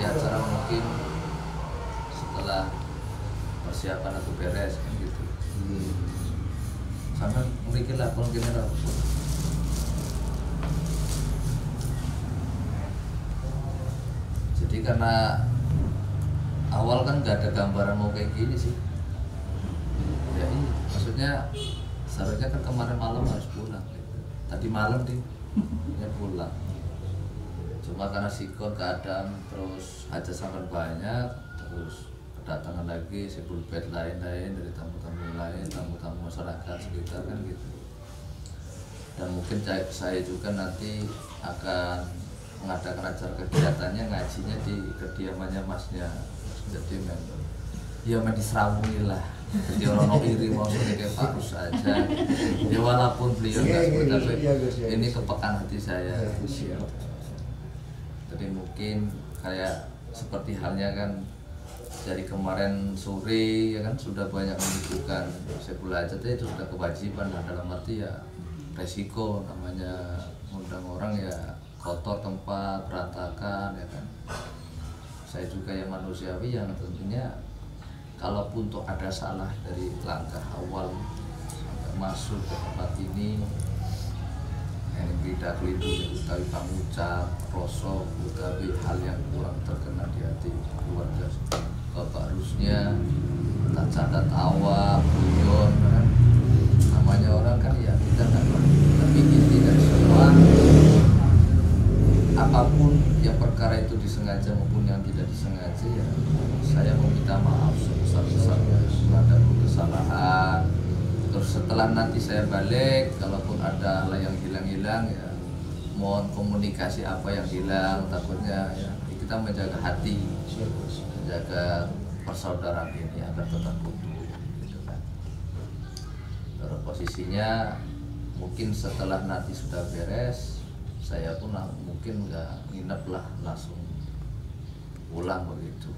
acara mungkin setelah persiapan atau beres kan gitu. Sampai mikirlah kemungkinan apa. Jadi karena awal kan nggak ada gambaran mau kayak gini sih. Ya ini maksudnya seharusnya kan kemarin malam harus pulang gitu. Tadi malam ya pulang. Cuma karena sikon keadaan terus hajat sangat banyak, terus kedatangan lagi sebul bed lain-lain dari tamu-tamu lain, tamu-tamu masyarakat sekitar kan gitu. Dan mungkin saya juga nanti akan mengadakan acara kegiatannya ngajinya di kediamannya masnya. Jadi ya main diserawungi lah. Jadi orang iri mau kayak Pak Rus aja. Ya walaupun beliau nggak seperti ini kepekaan hati saya. Jadi mungkin kayak seperti halnya kan dari kemarin sore ya kan sudah banyak menunjukkan Saiful Hajat itu sudah kewajiban nah, dalam arti ya resiko namanya undang orang ya kotor tempat berantakan ya kan. Saya juga yang manusiawi yang tentunya kalaupun toh ada salah dari langkah awal sampai masuk ke tempat ini yang tidak keliru utawi pangucap, rosok, utawi hal yang kurang terkena di hati keluarga Bapak Rusnya, tak catat awak, buyon kan. Namanya orang kan ya kita nggak ngerti. Tapi inti dari semua apapun yang perkara itu disengaja maupun yang tidak disengaja ya saya meminta maaf sebesar-besarnya ada kesalahan. Terus setelah nanti saya balik, kalaupun ada hal yang hilang-hilang ya mohon komunikasi apa yang hilang, takutnya ya kita menjaga hati, menjaga persaudaraan ini agar tetap utuh gitu kan. Terus posisinya mungkin setelah nanti sudah beres, saya pun mungkin nggak nginep lah, langsung pulang begitu.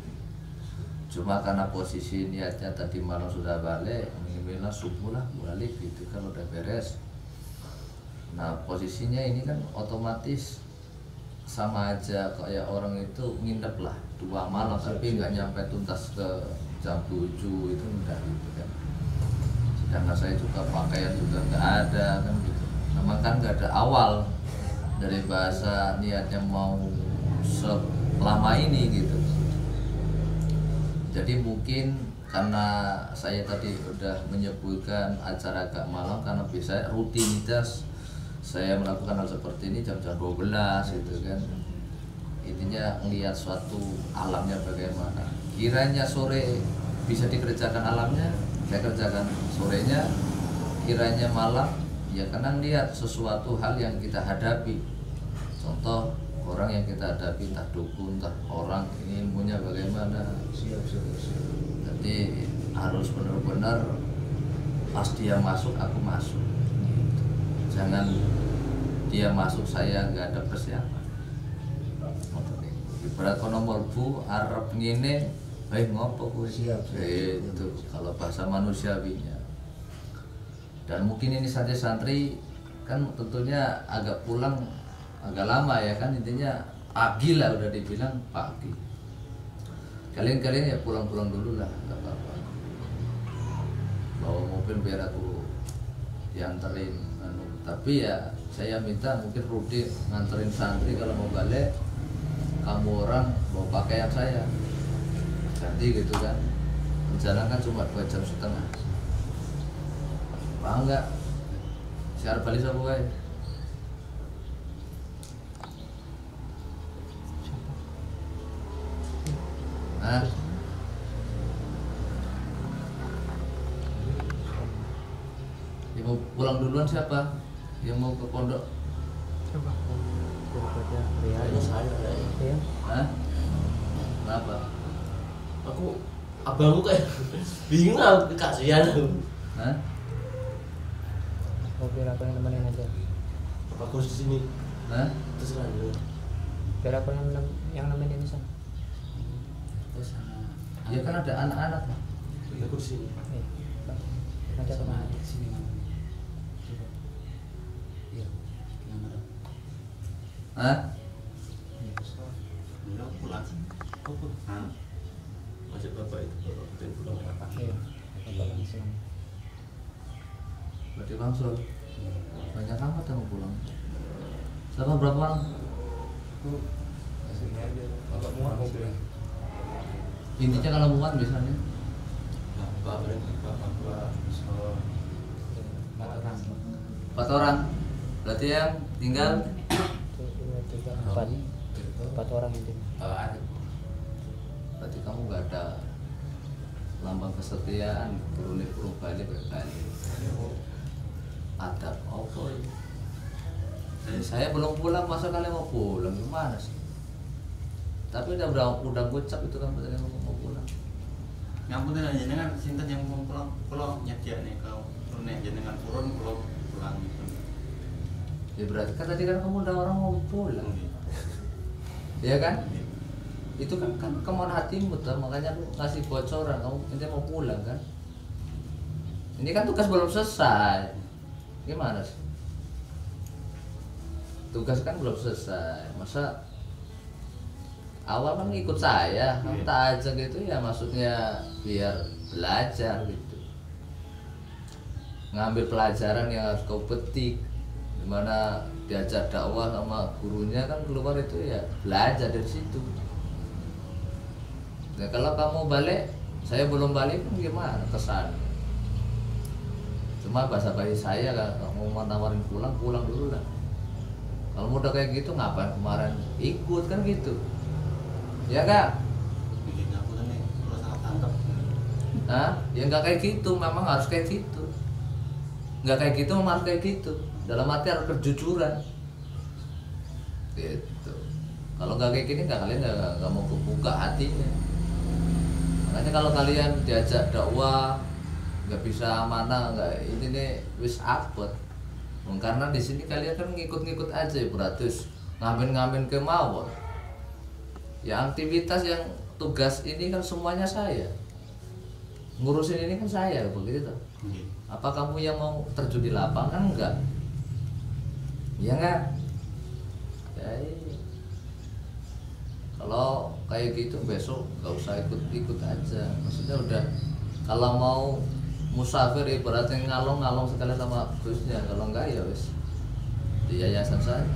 Cuma karena posisi niatnya tadi malam sudah balik, minimal subuh lah balik gitu kan udah beres. Nah posisinya ini kan otomatis sama aja kayak orang itu nginep lah 2 malam tapi nggak nyampe tuntas ke jam 7 itu udah gitu kan. Sedangkan saya juga pakaian juga nggak ada kan gitu. Memang kan nggak ada awal dari bahasa niatnya mau selama ini gitu. Jadi mungkin karena saya tadi udah menyebutkan acara agak malam karena biasanya rutinitas saya melakukan hal seperti ini jam-jam 12 gitu kan. Intinya ngelihat suatu alamnya bagaimana. Kiranya sore bisa dikerjakan alamnya, saya kerjakan sorenya. Kiranya malam ya karena lihat sesuatu hal yang kita hadapi. Contoh orang yang kita hadapi entah dukun, entah orang ini ilmunya bagaimana. Jadi harus benar-benar pas dia masuk aku masuk. Jangan dia masuk saya nggak ada persiapan. Ibarat kono mlebu arep ngene, ngopo kowe? Itu kalau bahasa manusiawinya. Dan mungkin ini santri-santri kan tentunya agak pulang agak lama ya kan, intinya pagi lah udah dibilang pagi. Kalian ya pulang-pulang dulu lah, nggak apa-apa. Bawa mobil biar aku dianterin. Tapi ya saya minta mungkin Rudi nganterin santri kalau mau balik, kamu orang bawa pakaian saya ganti gitu kan. Perjalanan kan cuma 2,5 jam. Paham nggak? Siar balik sama gue. Hah? Yang mau pulang duluan siapa? Yang mau ke pondok? Coba. Ria. Saya Iya. Hah? Kenapa? aku abangku kayak bingung lah kasihan aku. Hah? Oh, biar aku yang nemenin aja. Aku di sini Hah? terserah dulu. Biar aku yang nemenin di sana. Terus Ya kan ada anak-anak. aku di sini. Nanti aku Sama nemenin. adik sini Mama. Coba. Iya. Gimana? Hah? Belum. pulang. Hah? Masih bapak itu bapak pengen pulang apa? Iya. Bapak kan senang. Berarti Bang Sul, banyak amat yang mau pulang. Sama berapa orang? Sini aja. Bapak muat mau bilang. Intinya kalau muat biasanya Bapak berarti bapak Dua, so, 4 orang. 4 orang. Berarti yang tinggal 1, 2, 3, 4. 4 orang itu. berarti kamu nggak ada lambang kesetiaan berunit berubah berkali. Ada apa ini? Saya belum pulang, masa kalian mau pulang gimana sih? Tapi udah gocap itu kan katanya mau pulang. Ngampun aja jenengan sinten yang mau pulang, kalau nyediak nih kau nek jenengan purun kalau pulang gitu. Ya berarti kan tadi kan kamu udah orang mau pulang. Iya kan? Itu kan kemauan hatimu tuh, makanya lu ngasih bocoran kamu intinya mau pulang kan? Ini kan tugas belum selesai. Gimana sih? Tugas kan belum selesai. Masa awal kan ikut saya, kamu tak ajak gitu ya, maksudnya biar belajar gitu. Ngambil pelajaran yang harus kau petik. Dimana diajar dakwah sama gurunya kan keluar itu ya belajar dari situ. Nah kalau kamu balik, saya belum balik kan gimana kesan? Cuma basa-basi saya kan, kamu mau nawarin pulang dulu lah. Kalau udah kayak gitu ngapain kemarin ikut kan gitu? Ya kak? Bikin ngampun nih kalau salah tangkap. Hah? Ya nggak kayak gitu, memang harus kayak gitu. Nggak kayak gitu, memang harus kayak gitu. Dalam arti harus kejujuran. Gitu. Kalau nggak kayak gini, kalian nggak mau kebuka hatinya. Makanya kalau kalian diajak dakwah nggak bisa amanah, nggak ini nih wis abot. Karena di sini kalian kan ngikut-ngikut aja ya beratus, ngamen-ngamen ke mawon. Ya aktivitas yang tugas ini kan semuanya saya. Ngurusin ini kan saya begitu toh. Apa kamu yang mau terjun di lapangan enggak? Iya enggak? Ya, iya. Kalau kayak gitu besok nggak usah ikut-ikut aja. Maksudnya udah kalau mau musafir ibaratnya ngalong-ngalong sekali sama busnya, kalau enggak ya wes di yayasan saja.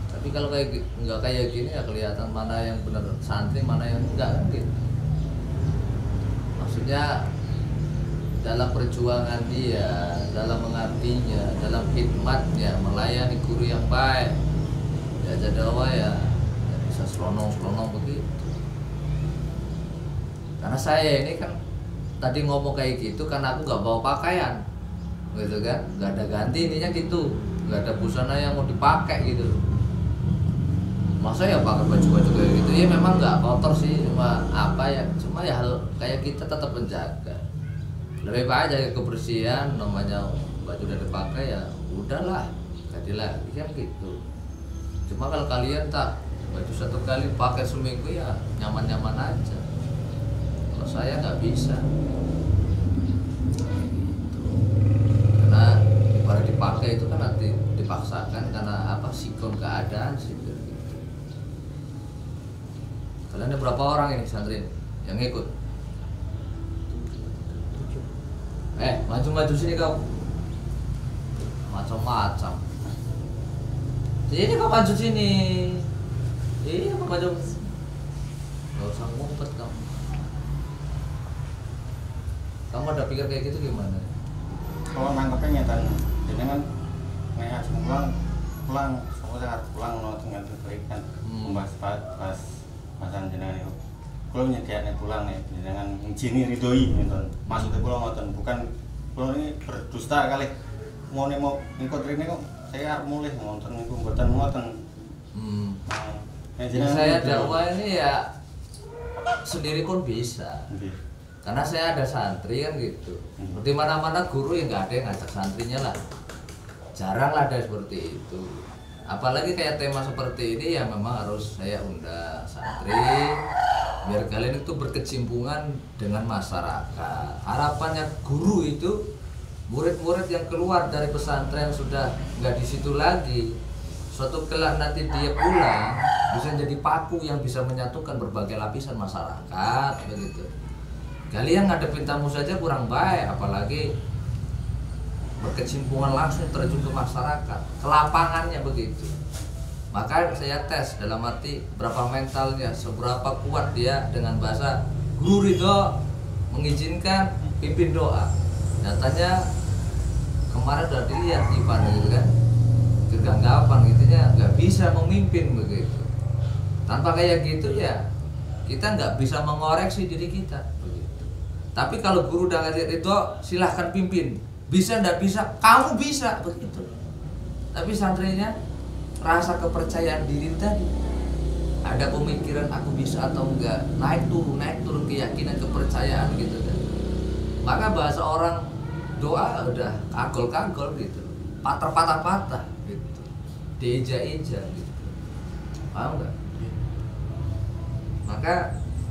Tapi kalau kayak nggak kayak gini ya kelihatan mana yang benar santri, mana yang enggak kan gitu. Maksudnya dalam perjuangan dia, dalam mengabdinya, dalam khidmatnya, melayani guru yang baik, diajar dakwah ya bisa selonong-selonong begitu. Karena saya ini kan tadi ngomong kayak gitu karena aku nggak bawa pakaian, gitu kan, nggak ada ganti intinya gitu, nggak ada busana yang mau dipakai gitu. Masa ya pakai baju-baju kayak gitu, ya memang nggak kotor sih, cuma apa ya, cuma ya hal kayak kita tetap menjaga. Lebih baik jaga kebersihan, namanya baju udah dipakai ya udahlah, ganti lagi kan gitu. Cuma kalau kalian tak baju satu kali pakai seminggu ya nyaman-nyaman aja. Kalau saya nggak bisa. Karena ibarat dipakai itu kan nanti dipaksakan karena apa sikon keadaan sih gitu. Kalian ada berapa orang ini santri yang ikut? Maju-maju sini kau. Macam-macam. Sini kau maju sini. Iya kau maju. Gak usah ngumpet kamu. Kamu ada pikir kayak gitu gimana? Kalau nangkepnya nyata, jadi kan nggak pulang, soalnya pulang no dengan kebaikan, membahas bahasan jenengan itu. Kalau nyediakan pulang nih, jenengan ngijini ridhoi, gitu. Maksudnya pulang ngoten, bukan pulang ini berdusta kali. Mau ngikut ini kok, saya mulai ngoten, ngikut ngoten. Saya dakwah ini ya sendiri pun bisa. Karena saya ada santri kan gitu. Di mana-mana guru yang nggak ada yang ngajak santrinya lah. Jarang lah ada seperti itu. Apalagi kayak tema seperti ini ya memang harus saya undang santri biar kalian itu berkecimpungan dengan masyarakat. Harapannya guru itu murid-murid yang keluar dari pesantren sudah nggak di situ lagi. Suatu kelak nanti dia pulang, bisa jadi paku yang bisa menyatukan berbagai lapisan masyarakat begitu. Kalian ngadepin tamu saja kurang baik, apalagi berkecimpungan langsung terjun ke masyarakat, ke lapangannya begitu. Maka saya tes dalam arti berapa mentalnya, seberapa kuat dia dengan bahasa Guru Ridho mengizinkan pimpin doa. Nyatanya kemarin udah dilihat Ivan gitu kan, kegagapan gitunya, nggak bisa memimpin begitu. Tanpa kayak gitu ya kita nggak bisa mengoreksi diri kita begitu. Tapi kalau guru udah ngasih itu silahkan pimpin, bisa nggak bisa, kamu bisa begitu. Tapi santrinya rasa kepercayaan diri tadi, ada pemikiran aku bisa atau enggak, naik turun keyakinan, kepercayaan gitu kan. Maka bahasa orang doa udah kagol gitu, patah gitu, dieja-eja gitu, paham nggak? Maka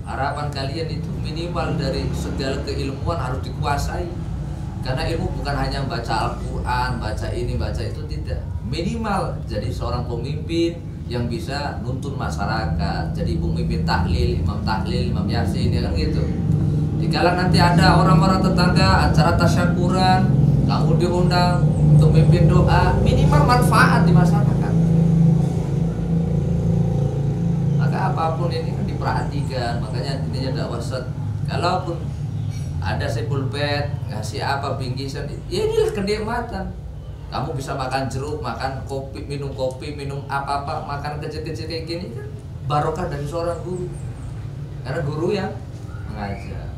harapan kalian itu minimal dari segala keilmuan harus dikuasai. Karena ilmu bukan hanya baca Al-Quran, baca ini, baca itu, tidak. Minimal jadi seorang pemimpin yang bisa nuntun masyarakat. Jadi pemimpin tahlil, imam yasin, ya kan gitu. Jikalau nanti ada orang-orang tetangga acara tasyakuran, kamu diundang untuk memimpin doa, minimal manfaat di masyarakat. Maka apapun ini kan diperhatikan. Makanya intinya dakwah set. Kalaupun ada sepul bed ngasih apa bingkisan, ya inilah kenikmatan. Kamu bisa makan jeruk, makan kopi, minum apa-apa, makan kecil-kecil kayak gini kan barokah dari seorang guru. Karena guru yang mengajar,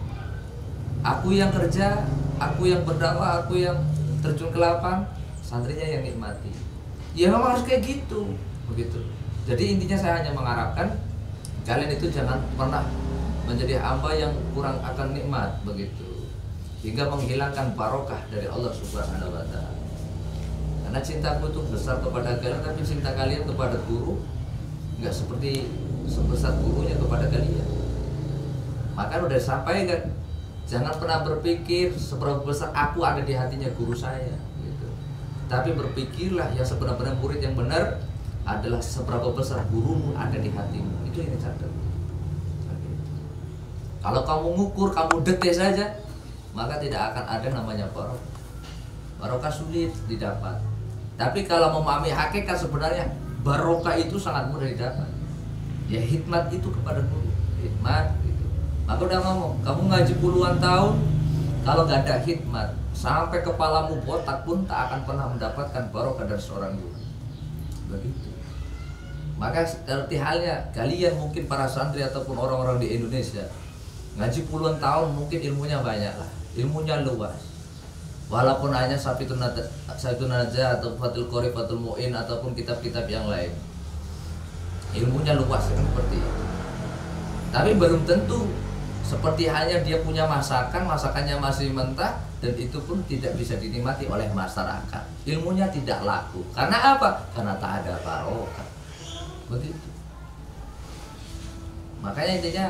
aku yang kerja, aku yang berdakwah, aku yang terjun ke lapang, santrinya yang nikmati. Ya memang harus kayak gitu, begitu. Jadi intinya saya hanya mengharapkan kalian itu jangan pernah menjadi hamba yang kurang akan nikmat begitu, hingga menghilangkan barokah dari Allah Subhanahu wa Ta'ala. Karena cintaku itu besar kepada kalian, tapi cinta kalian kepada guru nggak seperti sebesar gurunya kepada kalian. Maka udah sampaikan, jangan pernah berpikir seberapa besar aku ada di hatinya guru saya gitu. Tapi berpikirlah yang sebenarnya murid yang benar adalah seberapa besar gurumu ada di hatimu. Itu yang dicatat. Kalau kamu ngukur, kamu detik saja, maka tidak akan ada namanya barokah. Barokah sulit didapat. Tapi kalau memahami hakikat sebenarnya barokah itu sangat mudah didapat. Ya hikmat itu kepada guru, hikmat gitu. Aku udah ngomong, kamu ngaji puluhan tahun, kalau gak ada hikmat, sampai kepalamu botak pun tak akan pernah mendapatkan barokah dari seorang guru. Begitu. Maka seperti halnya kalian mungkin para santri ataupun orang-orang di Indonesia ngaji puluhan tahun, mungkin ilmunya banyak lah, ilmunya luas. Walaupun hanya Saifun Najah atau Fathul Qorib, Fathul Mu'in ataupun kitab-kitab yang lain, ilmunya luas kan seperti itu. Tapi belum tentu seperti hanya dia punya masakannya masih mentah, dan itu pun tidak bisa dinikmati oleh masyarakat. Ilmunya tidak laku. Karena apa? Karena tak ada barokah. Begitu. Makanya intinya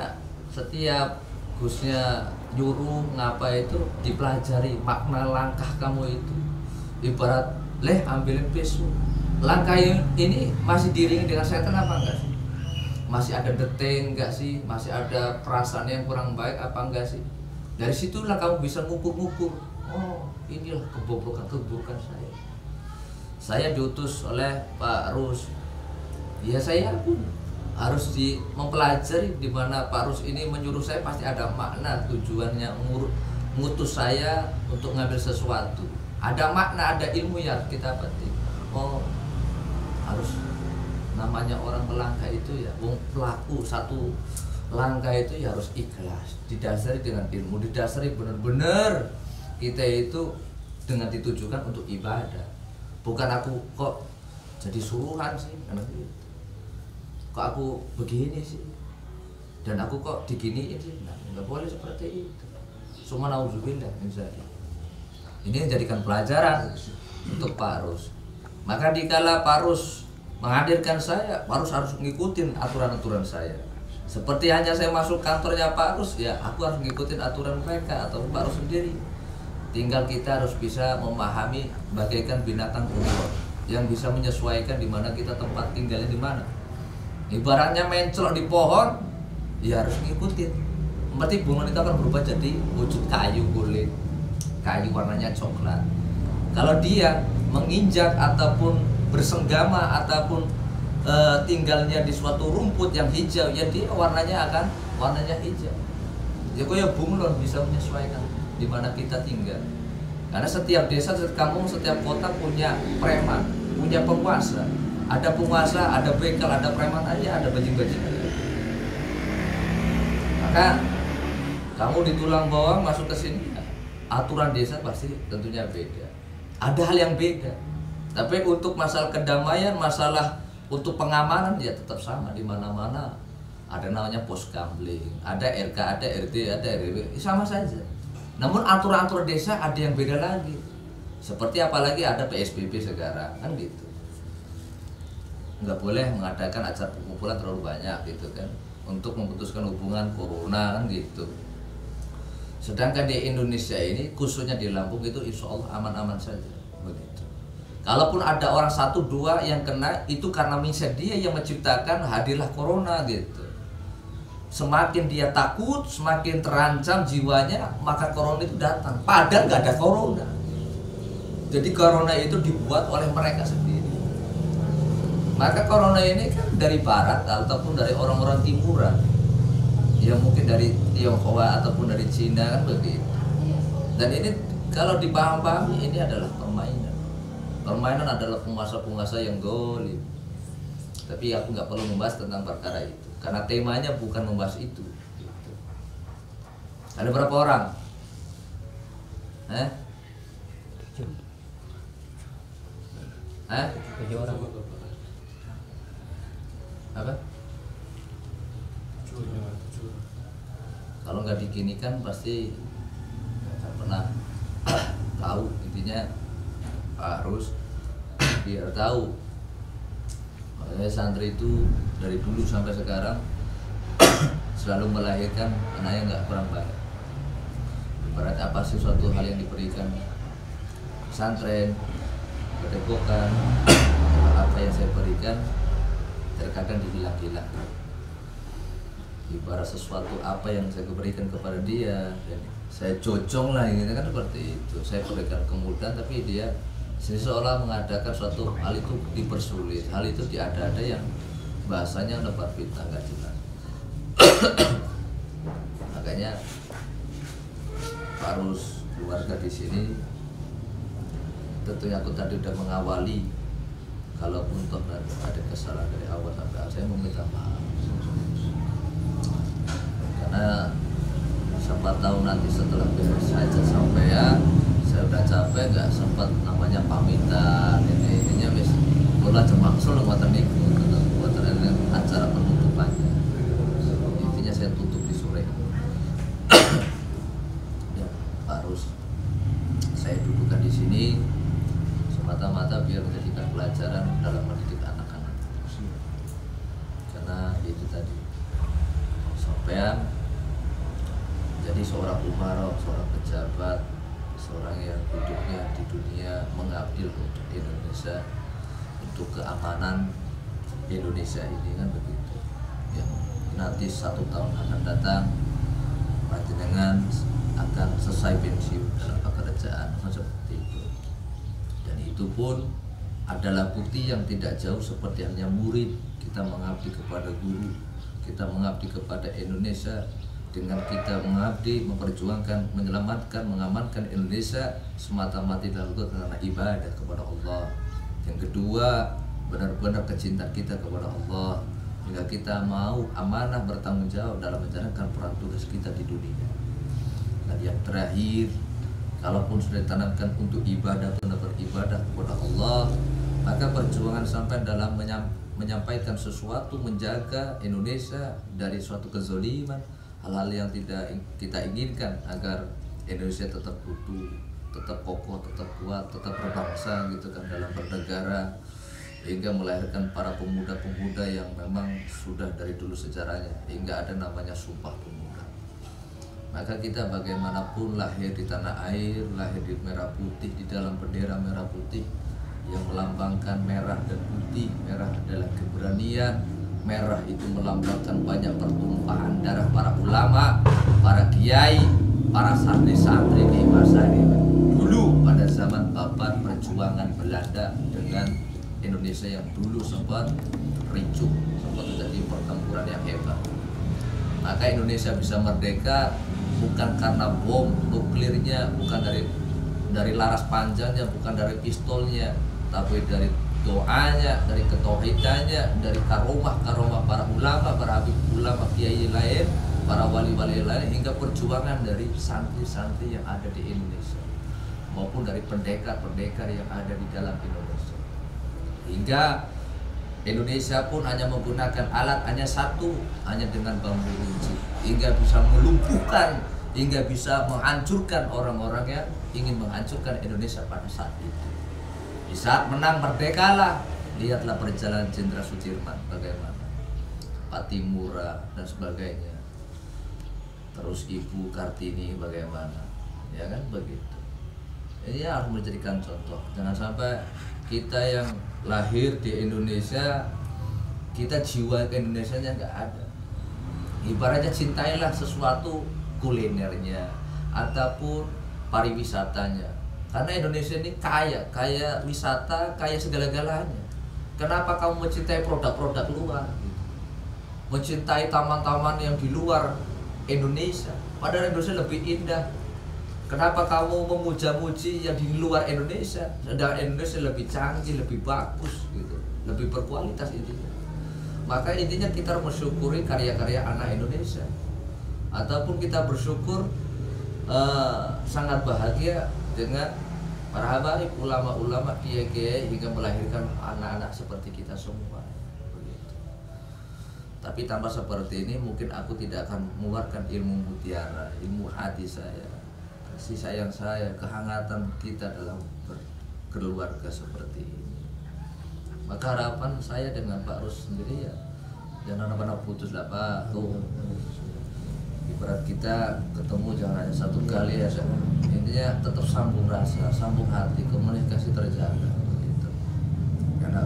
setiap Gusnya nyuruh ngapa itu dipelajari makna langkah kamu itu. Ibarat ambilin pisau, langkah ini masih diiringi dengan setan apa enggak sih? Masih ada detik enggak sih? Masih ada perasaan yang kurang baik apa enggak sih? Dari situlah kamu bisa ngukur-ngukur. Oh, inilah kebobrokan saya. Saya diutus oleh Pak Rus. Ya saya pun harus mempelajari di mana Pak Rus ini menyuruh saya, pasti ada makna tujuannya ngutus saya untuk ngambil sesuatu. Ada makna, ada ilmu yang kita petik. Oh, harus namanya orang melangkah itu ya, pelaku satu langkah itu ya harus ikhlas, didasari dengan ilmu, didasari benar-benar kita itu dengan ditujukan untuk ibadah. Bukan aku kok jadi suruhan sih, karena kok aku begini sih, dan aku kok diginiin sih. Nah, nggak boleh seperti itu. Semua nauzubillah misalnya. Ini menjadikan pelajaran untuk Pak Rus. Maka dikala Pak Rus menghadirkan saya, Pak Rus harus ngikutin aturan-aturan saya. Seperti hanya saya masuk kantornya Pak Rus, ya aku harus ngikutin aturan mereka atau Pak Rus sendiri. Tinggal kita harus bisa memahami bagaikan binatang umur yang bisa menyesuaikan di mana kita tempat tinggalnya di mana. Ibaratnya menclok di pohon, ya harus ngikutin. Berarti bunglon itu akan berubah jadi wujud kayu kulit, kayu warnanya coklat. Kalau dia menginjak ataupun bersenggama ataupun tinggalnya di suatu rumput yang hijau, ya dia warnanya hijau. Ya kayak bunglon bisa menyesuaikan di mana kita tinggal. Karena setiap desa, setiap kampung, setiap kota punya preman, punya penguasa. Ada penguasa, ada begal, ada preman aja, ada bajing-bajingan. Maka kamu di tulang bawang masuk ke sini, aturan desa pasti tentunya beda. Ada hal yang beda. Tapi untuk masalah kedamaian, masalah untuk pengamanan ya tetap sama di mana-mana. Ada namanya pos kamling, ada RK, ada RT, ada RW, sama saja. Namun aturan-aturan desa ada yang beda lagi. Seperti apalagi ada PSBB sekarang, kan gitu. Nggak boleh mengadakan acara perkumpulan terlalu banyak gitu kan, untuk memutuskan hubungan corona kan gitu. Sedangkan di Indonesia ini, khususnya di Lampung itu insya Allah aman-aman saja begitu. Kalaupun ada orang 1-2 yang kena, itu karena misal dia yang menciptakan hadirlah corona gitu. Semakin dia takut, semakin terancam jiwanya, maka corona itu datang. Padahal nggak ada corona. Jadi corona itu dibuat oleh mereka sendiri. Maka corona ini kan dari barat ataupun dari orang-orang timuran, ya mungkin dari Tionghoa ataupun dari Cina kan begitu. Dan ini kalau dipaham-pahami, ini adalah permainan. Permainan adalah penguasa-penguasa yang golim. Tapi aku nggak perlu membahas tentang perkara itu, karena temanya bukan membahas itu. Gitu. Ada berapa orang? 7 orang. Apa? Kalau nggak diginikan pasti nggak pernah tahu. Intinya harus biar tahu. Makanya santri itu dari dulu sampai sekarang selalu melahirkan anak yang nggak kurang baik. Ibarat apa sih suatu hal yang diberikan pesantren, padepokan, apa yang saya berikan terkadang dihilang-hilang. Ibarat sesuatu apa yang saya berikan kepada dia, saya cocong lah gitu kan, seperti itu. Saya berikan kemudahan tapi dia seolah mengadakan suatu hal itu dipersulit, hal itu diada-ada yang bahasanya lebar fitnah nggak jelas. Makanya harus keluarga di sini, tentunya aku tadi udah mengawali, kalaupun toh ada kesalahan dari awal sampai akhir, saya meminta maaf. Karena siapa tahu nanti setelah beres saja sampai ya, saya udah capek nggak sempat namanya pamitan. Ininya wis bola cemaksel buatan itu, buatan acara penutupannya. Intinya saya tutup di sore. Ya, harus saya dudukkan di sini semata-mata biar menjadikan pelajaran dalam mendidik anak-anak. Karena itu tadi sampean jadi seorang umaro, seorang pejabat, seorang yang hidupnya di dunia mengabdi untuk Indonesia, untuk keamanan Indonesia ini kan begitu. Ya, nanti 1 tahun akan datang, panjenengan akan selesai pensiun dalam pekerjaan seperti itu. Dan itu pun adalah bukti yang tidak jauh seperti halnya murid. Kita mengabdi kepada guru, kita mengabdi kepada Indonesia. Dengan kita mengabdi, memperjuangkan, menyelamatkan, mengamankan Indonesia semata-mata dilakukan karena ibadah kepada Allah. Yang kedua, benar-benar kecintaan kita kepada Allah, hingga kita mau amanah bertanggung jawab dalam menjalankan peran tugas kita di dunia. Dan yang terakhir, kalaupun sudah ditanamkan untuk ibadah, benar-benar ibadah kepada Allah, maka perjuangan sampai dalam menyampaikan sesuatu, menjaga Indonesia dari suatu kezaliman, hal-hal yang tidak kita inginkan, agar Indonesia tetap utuh, tetap kokoh, tetap kuat, tetap berbangsa gitu kan, dalam bernegara, hingga melahirkan para pemuda-pemuda yang memang sudah dari dulu sejarahnya, hingga ada namanya Sumpah Pemuda. Maka kita bagaimanapun lahir di tanah air, lahir di merah putih, di dalam bendera merah putih yang melambangkan merah dan putih. Merah adalah keberanian, merah itu melambangkan banyak pertumpahan darah para ulama, para kiai, para santri-santri di masa ini. Dulu pada zaman papan perjuangan Belanda dengan Indonesia yang dulu sempat ricuh, sempat terjadi pertempuran yang hebat. Maka Indonesia bisa merdeka bukan karena bom nuklirnya, bukan dari laras panjangnya, bukan dari pistolnya, tapi dari doanya, dari ketauhidannya, dari karomah para ulama, para habib ulama, kiai lain, para wali-wali lain, hingga perjuangan dari santri-santri yang ada di Indonesia maupun dari pendekar-pendekar yang ada di dalam Indonesia. Hingga Indonesia pun hanya menggunakan alat hanya satu, hanya dengan bambu runcing, hingga bisa melumpuhkan, hingga bisa menghancurkan orang-orang yang ingin menghancurkan Indonesia pada saat itu. Di saat menang merdekalah, lihatlah perjalanan Jenderal Sudirman bagaimana, Patimura dan sebagainya, terus Ibu Kartini bagaimana, ya kan begitu. Ini harus menjadikan contoh. Jangan sampai kita yang lahir di Indonesia, kita jiwa ke Indonesianya nggak ada. Ibaratnya cintailah sesuatu, kulinernya ataupun pariwisatanya. Karena Indonesia ini kaya wisata, kaya segala-galanya. Kenapa kamu mencintai produk-produk luar? Gitu. Mencintai taman-taman yang di luar Indonesia, padahal Indonesia lebih indah. Kenapa kamu memuja-muji yang di luar Indonesia, sedangkan Indonesia lebih canggih, lebih bagus, gitu, lebih berkualitas intinya. Maka intinya kita harus mensyukuri karya-karya anak Indonesia, ataupun kita bersyukur sangat bahagia dengan para habaib, ulama-ulama, kiai-kiai hingga melahirkan anak-anak seperti kita semua. Begitu. Tapi tanpa seperti ini mungkin aku tidak akan mengeluarkan ilmu mutiara, ilmu hati saya, kasih sayang saya, kehangatan kita dalam berkeluarga seperti ini. Maka harapan saya dengan Pak Rus sendiri ya, jangan pernah putus lah Pak. Tuh, ibarat kita ketemu jangan hanya satu kali ya, intinya tetap sambung rasa, sambung hati, komunikasi terjaga gitu. Karena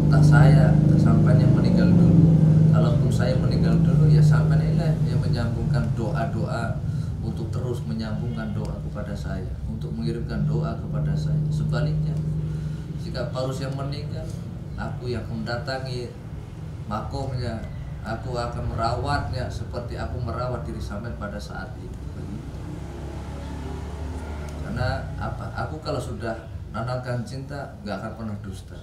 tak saya, tak sampai yang meninggal dulu. Kalaupun saya meninggal dulu ya sampai inilah yang menyambungkan doa-doa, untuk terus menyambungkan doa kepada saya, untuk mengirimkan doa kepada saya. Sebaliknya, jika Pak Rus yang meninggal, aku yang mendatangi makomnya, aku akan merawatnya seperti aku merawat diri sampai pada saat itu. Karena apa? Aku kalau sudah nanamkan cinta, nggak akan pernah dusta.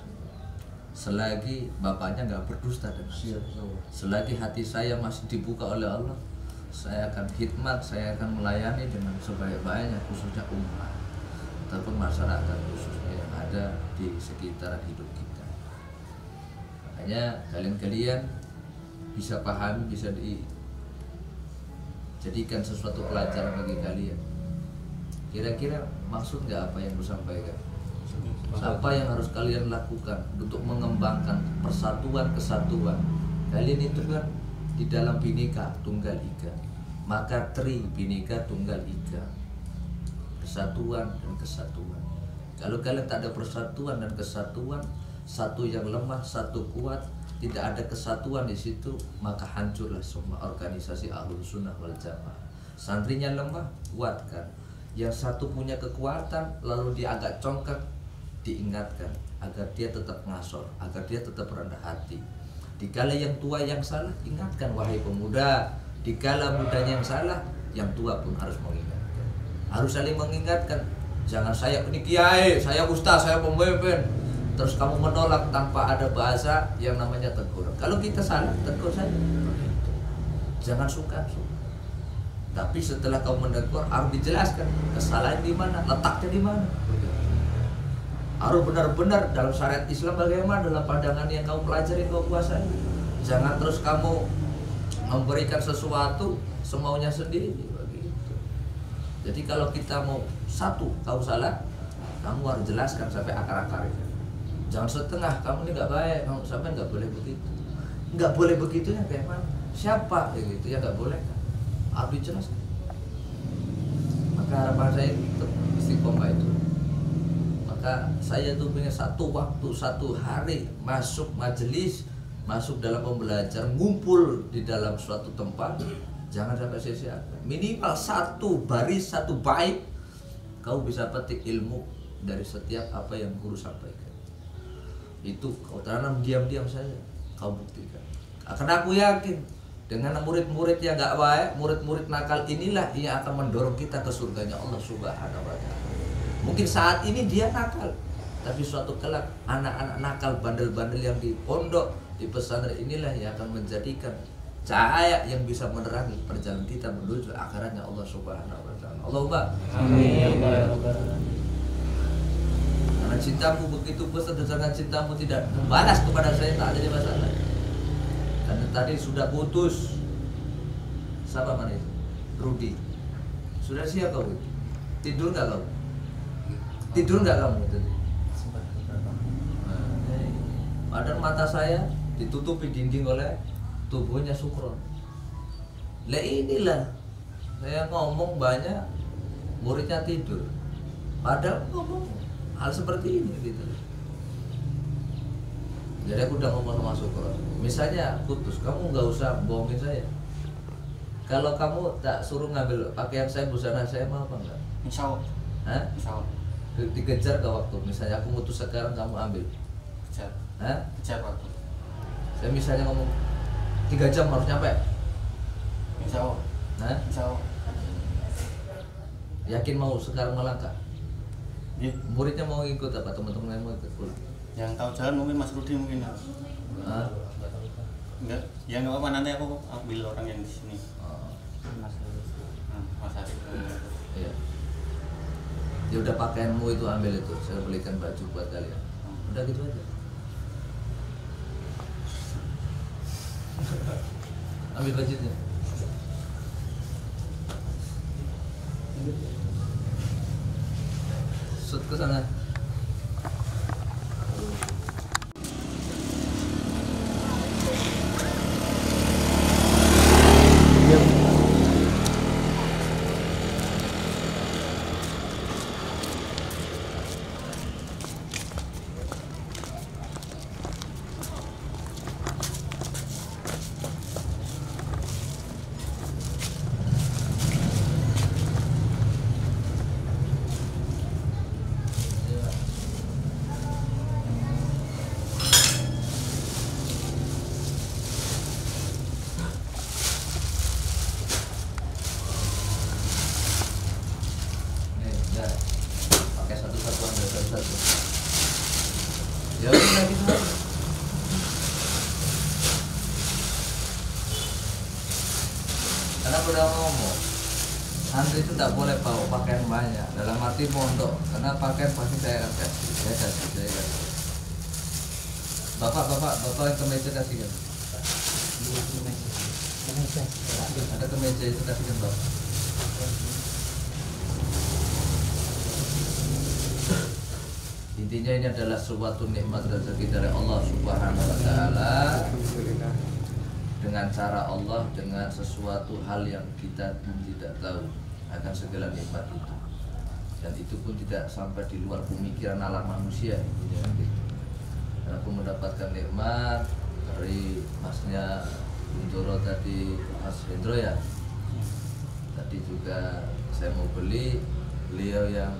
Selagi bapaknya nggak berdusta dengan saya, selagi hati saya masih dibuka oleh Allah, saya akan khidmat, saya akan melayani dengan sebaik-baiknya, khususnya umat ataupun masyarakat khususnya yang ada di sekitaran hidup kita. Makanya kalian bisa pahami, bisa dijadikan sesuatu pelajaran bagi kalian. Kira-kira maksud nggak apa yang kusampaikan? Apa yang harus kalian lakukan untuk mengembangkan persatuan kesatuan? Kalian itu kan di dalam Bhinneka Tunggal Ika, maka Tri Bhinneka Tunggal Ika, persatuan dan kesatuan. Kalau kalian tak ada persatuan dan kesatuan, satu yang lemah, satu kuat, tidak ada kesatuan di situ, maka hancurlah semua organisasi Ahlus Sunnah wal Jamaah. Santrinya lemah, kuatkan. Yang satu punya kekuatan, lalu dia agak congkak, diingatkan agar dia tetap ngasor, agar dia tetap rendah hati. Dikala yang tua yang salah, ingatkan wahai pemuda. Dikala mudanya yang salah, yang tua pun harus mengingatkan. Harus saling mengingatkan. Jangan saya ini kiai, saya ustaz, saya pemimpin, terus kamu menolak tanpa ada bahasa yang namanya tegur. Kalau kita salah, tegur saja. Jangan suka. Tapi setelah kamu menegur, harus dijelaskan kesalahan di mana, letaknya di mana. Harus benar-benar dalam syariat Islam bagaimana, dalam pandangan yang kamu pelajari, kamu kuasai. Jangan terus kamu memberikan sesuatu semaunya sendiri begitu. Jadi kalau kita mau satu, kamu salah, kamu harus jelaskan sampai akar-akarnya. Jangan setengah, kamu ini nggak baik, kamu sampai nggak boleh begitu. Nggak boleh begitu ya kayak mana? Siapa gitu ya nggak boleh kan? Harus dijelaskan. Maka harapan saya untuk istiqomah itu. Maka saya tuh punya satu waktu, satu hari masuk majelis masuk dalam pembelajaran, ngumpul di dalam suatu tempat, jangan sampai sia-siakan. Minimal satu baris, satu bait kau bisa petik ilmu dari setiap apa yang guru sampaikan. Itu kau tanam diam-diam saja, kau buktikan. Karena aku yakin dengan murid-murid yang gak baik, murid-murid nakal inilah yang akan mendorong kita ke surganya Allah Subhanahu wa Ta'ala. Mungkin saat ini dia nakal, tapi suatu kelak anak-anak nakal, bandel-bandel yang di pondok, di pesantren inilah yang akan menjadikan cahaya yang bisa menerangi perjalanan kita menuju akhiratnya Allah Subhanahu wa Ta'ala. Allahumma Amin. karena cintamu begitu besar, dengan cintamu tidak membalas kepada saya, tak ada masalah. Karena tadi sudah putus. Siapa mana itu? Rudi. Sudah siap kau? Tidur nggak kau? Tidur nggak kamu? Padahal mata saya ditutupi dinding oleh tubuhnya Sukron. Lah inilah saya ngomong banyak, muridnya tidur. Padahal ngomong hal seperti ini gitu. Jadi aku udah ngomong sama Sukron. Misalnya putus, kamu nggak usah bohongin saya. Kalau kamu tak suruh ngambil pakaian saya, busana saya, mau apa enggak? Insya Allah. Hah? Insya Allah. Dikejar ke waktu, misalnya aku mutus sekarang, kamu ambil. Kejar. Hah? Kejar waktu. Saya misalnya ngomong 3 jam harus nyampe. Insya Allah. Hah? Insya Allah. Yakin mau sekarang melangkah? Iya. Muridnya mau ikut apa? Teman-teman yang mau ikut pulang? Yang tahu jalan mungkin Mas Rudi mungkin. Hah? Enggak. Ya nggak apa, nanti aku ambil orang yang di sini. Oh, Mas Arif. iya. Ya udah, pakaianmu itu ambil itu, saya belikan baju buat kalian. Udah gitu aja. Ambil bajunya. Shoot ke sana. Pakai satu-satu, ambil satu-satu. Ya udah gitu aja. Karena udah ngomong, santri itu tak boleh bawa pakaian banyak. Dalam arti mondok, karena pakaian pasti saya akan kasih. Saya kasih. Bapak yang kemeja kasihkan. Ada kemeja itu kasihkan bapak. Intinya ini adalah suatu nikmat rezeki dari Allah Subhanahu wa Ta'ala, dengan cara Allah, dengan sesuatu hal yang kita pun tidak tahu akan segala nikmat itu, dan itu pun tidak sampai di luar pemikiran alam manusia. Dan aku mendapatkan nikmat dari masnya Bundoro tadi, Mas Hendro ya. Tadi juga saya mau beli, beliau yang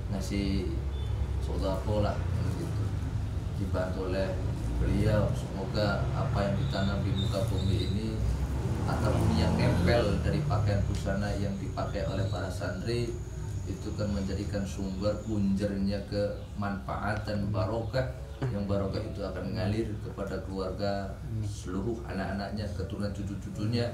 ngasih sodako lah gitu, dibantu oleh beliau. Semoga apa yang ditanam di muka bumi ini atau yang nempel dari pakaian busana yang dipakai oleh para santri itu kan menjadikan sumber punjernya kemanfaatan barokah, yang barokah itu akan mengalir kepada keluarga, seluruh anak-anaknya, keturunan cucu-cucunya,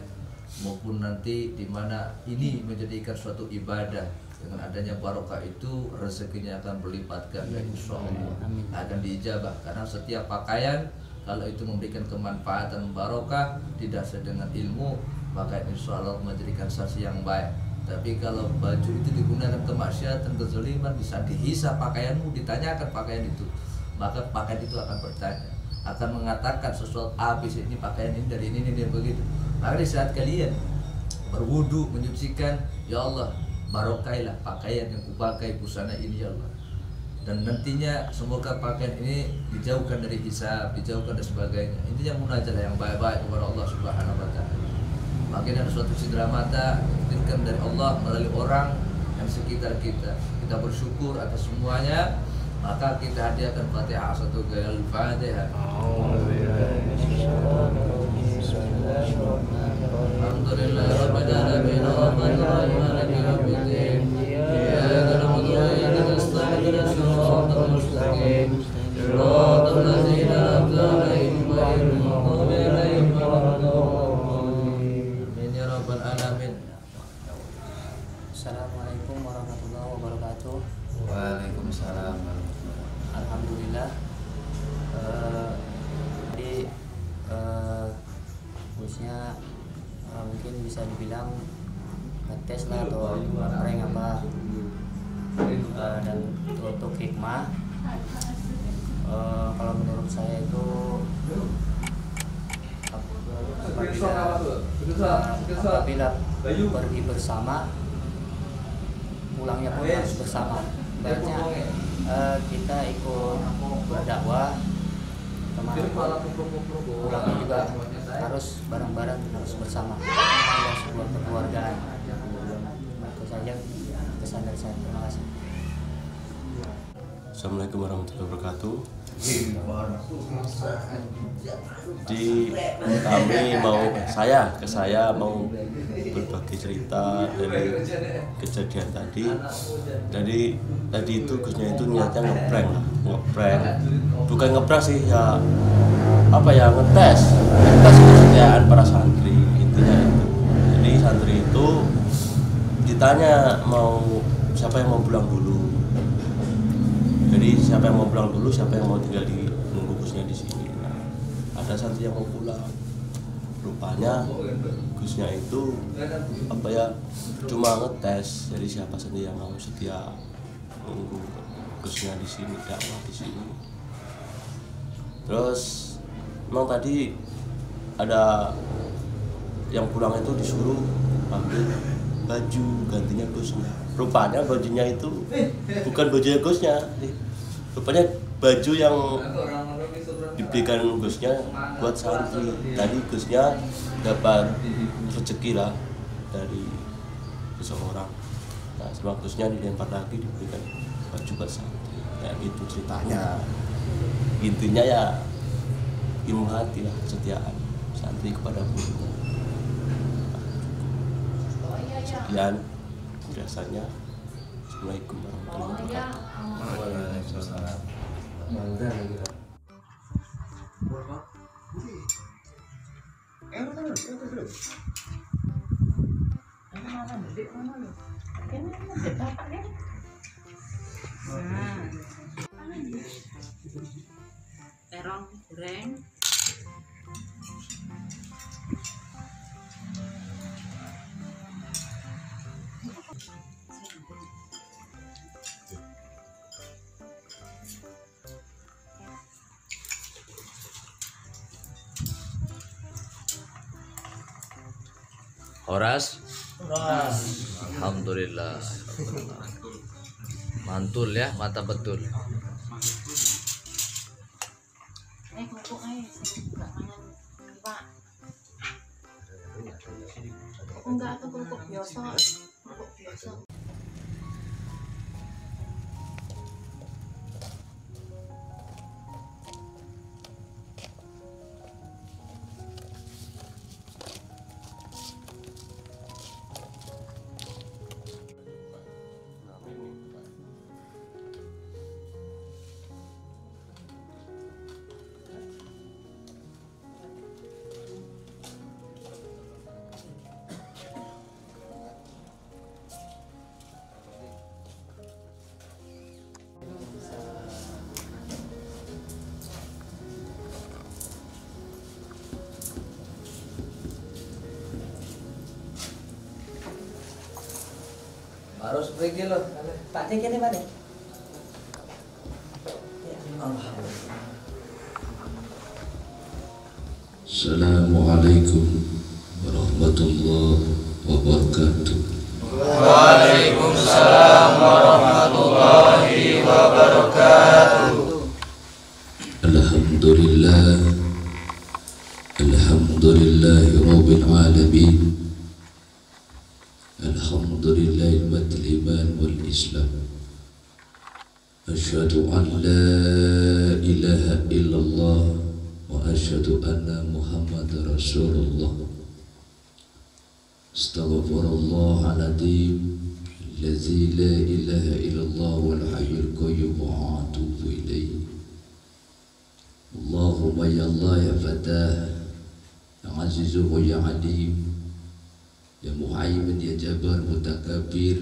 maupun nanti di mana ini menjadikan suatu ibadah. Dengan adanya barokah itu rezekinya akan berlipat ganda, insya Allah akan diijabah. Karena setiap pakaian kalau itu memberikan kemanfaatan barokah didasari dengan ilmu, maka insya Allah menjadikan saksi yang baik. Tapi kalau baju itu digunakan kemaksiatan, kezaliman, bisa dihisap pakaianmu, ditanyakan pakaian itu, maka pakaian itu akan bertanya, akan mengatakan sesuatu habis ini pakaian ini dari ini begitu. Maka di saat kalian berwudu menyucikan, ya Allah barokailah pakaian yang kupakai, busana ini ya Allah. dan nantinya semoga pakaian ini dijauhkan dari hisab, dijauhkan dan sebagainya. Intinya munajat yang baik-baik kepada Allah Subhanahu wa taala. Makin ada suatu cindera mata diberikan dari Allah melalui orang yang sekitar kita. Kita bersyukur atas semuanya. Maka kita hadiahkan Fatihah satu kali Al-Fatihah. Alhamdulillah rabbil alamin arrahmanir rahim maliki yaumiddin. Iyyaka na'budu wa iyyaka nasta'in ihdinas siratal mustaqim. Siratal ladzina an'amta 'alaihim ghairil maghdubi 'alaihim waladdallin. Amin ya rabbal alamin. Assalamualaikum warahmatullahi wabarakatuh. Waalaikumsalam. Alhamdulillah. Jadi khususnya mungkin bisa dibilang ngetes lah atau prank apa, dan untuk hikmah kalau menurut saya itu apabila pergi bersama pulangnya pun harus bersama. Ibaratnya kita ikut berdakwah kemana pulangnya juga harus bareng-bareng, harus bersama. Ada sebuah kekeluargaan. Itu saja pesan dari saya. Terima kasih. Assalamualaikum warahmatullahi wabarakatuh. Saya mau berbagi cerita dari kejadian tadi. Tadi itu Gusnya itu niatnya ngeprank, bukan ngeprank sih ya, ngetes kesetiaan para santri, intinya itu. Jadi santri itu ditanya siapa yang mau pulang dulu. Jadi siapa yang mau pulang dulu, siapa yang mau tinggal di nunggu Gusnya di sini. Nah, ada santri yang mau pulang. Rupanya Gusnya itu cuma ngetes. Jadi siapa sendiri yang mau setia nunggu Gusnya di sini, dakwah di sini. Terus memang tadi ada yang pulang itu disuruh ambil baju gantinya Gusnya. Rupanya bajunya itu bukan bajunya Gusnya, rupanya baju yang diberikan Gusnya buat santri. Tadi Gusnya dapat rezeki lah dari seseorang. Nah, setelah Gusnya dilempar lagi diberikan baju buat santri. Kayak gitu ceritanya. Intinya ya ilmu hati lah, kesetiaan santri kepada gurunya. Sekian biasanya. Assalamualaikum warahmatullahi wabarakatuh. Waalaikumsalam. Terong goreng. Horas? Alhamdulillah. Mantul ya, mata betul. Kumpuk aja, enggak mangan Pak. Enggak, atau kumpuk biasa. Kumpuk biasa. Harus pergi loh. Pak Cek ini mana? Assalamualaikum warahmatullahi wabarakatuh. Waalaikumsalam warahmatullahi wabarakatuh. Alhamdulillah Rabbil Alamin. Alhamdulillah ni'matil iman wal Islam. Asyhadu an la ilaha illallah wa asyhadu anna Muhammadar Rasulullah. Astaghfirullahaladzim allazi la ilaha illallah wal hayyul qayyum wa atubu ilaih. Allahumma ya Allah ya Fatah ya Azizu wa ya Alim ya Muhaimin ya Jabbar Mutakabir.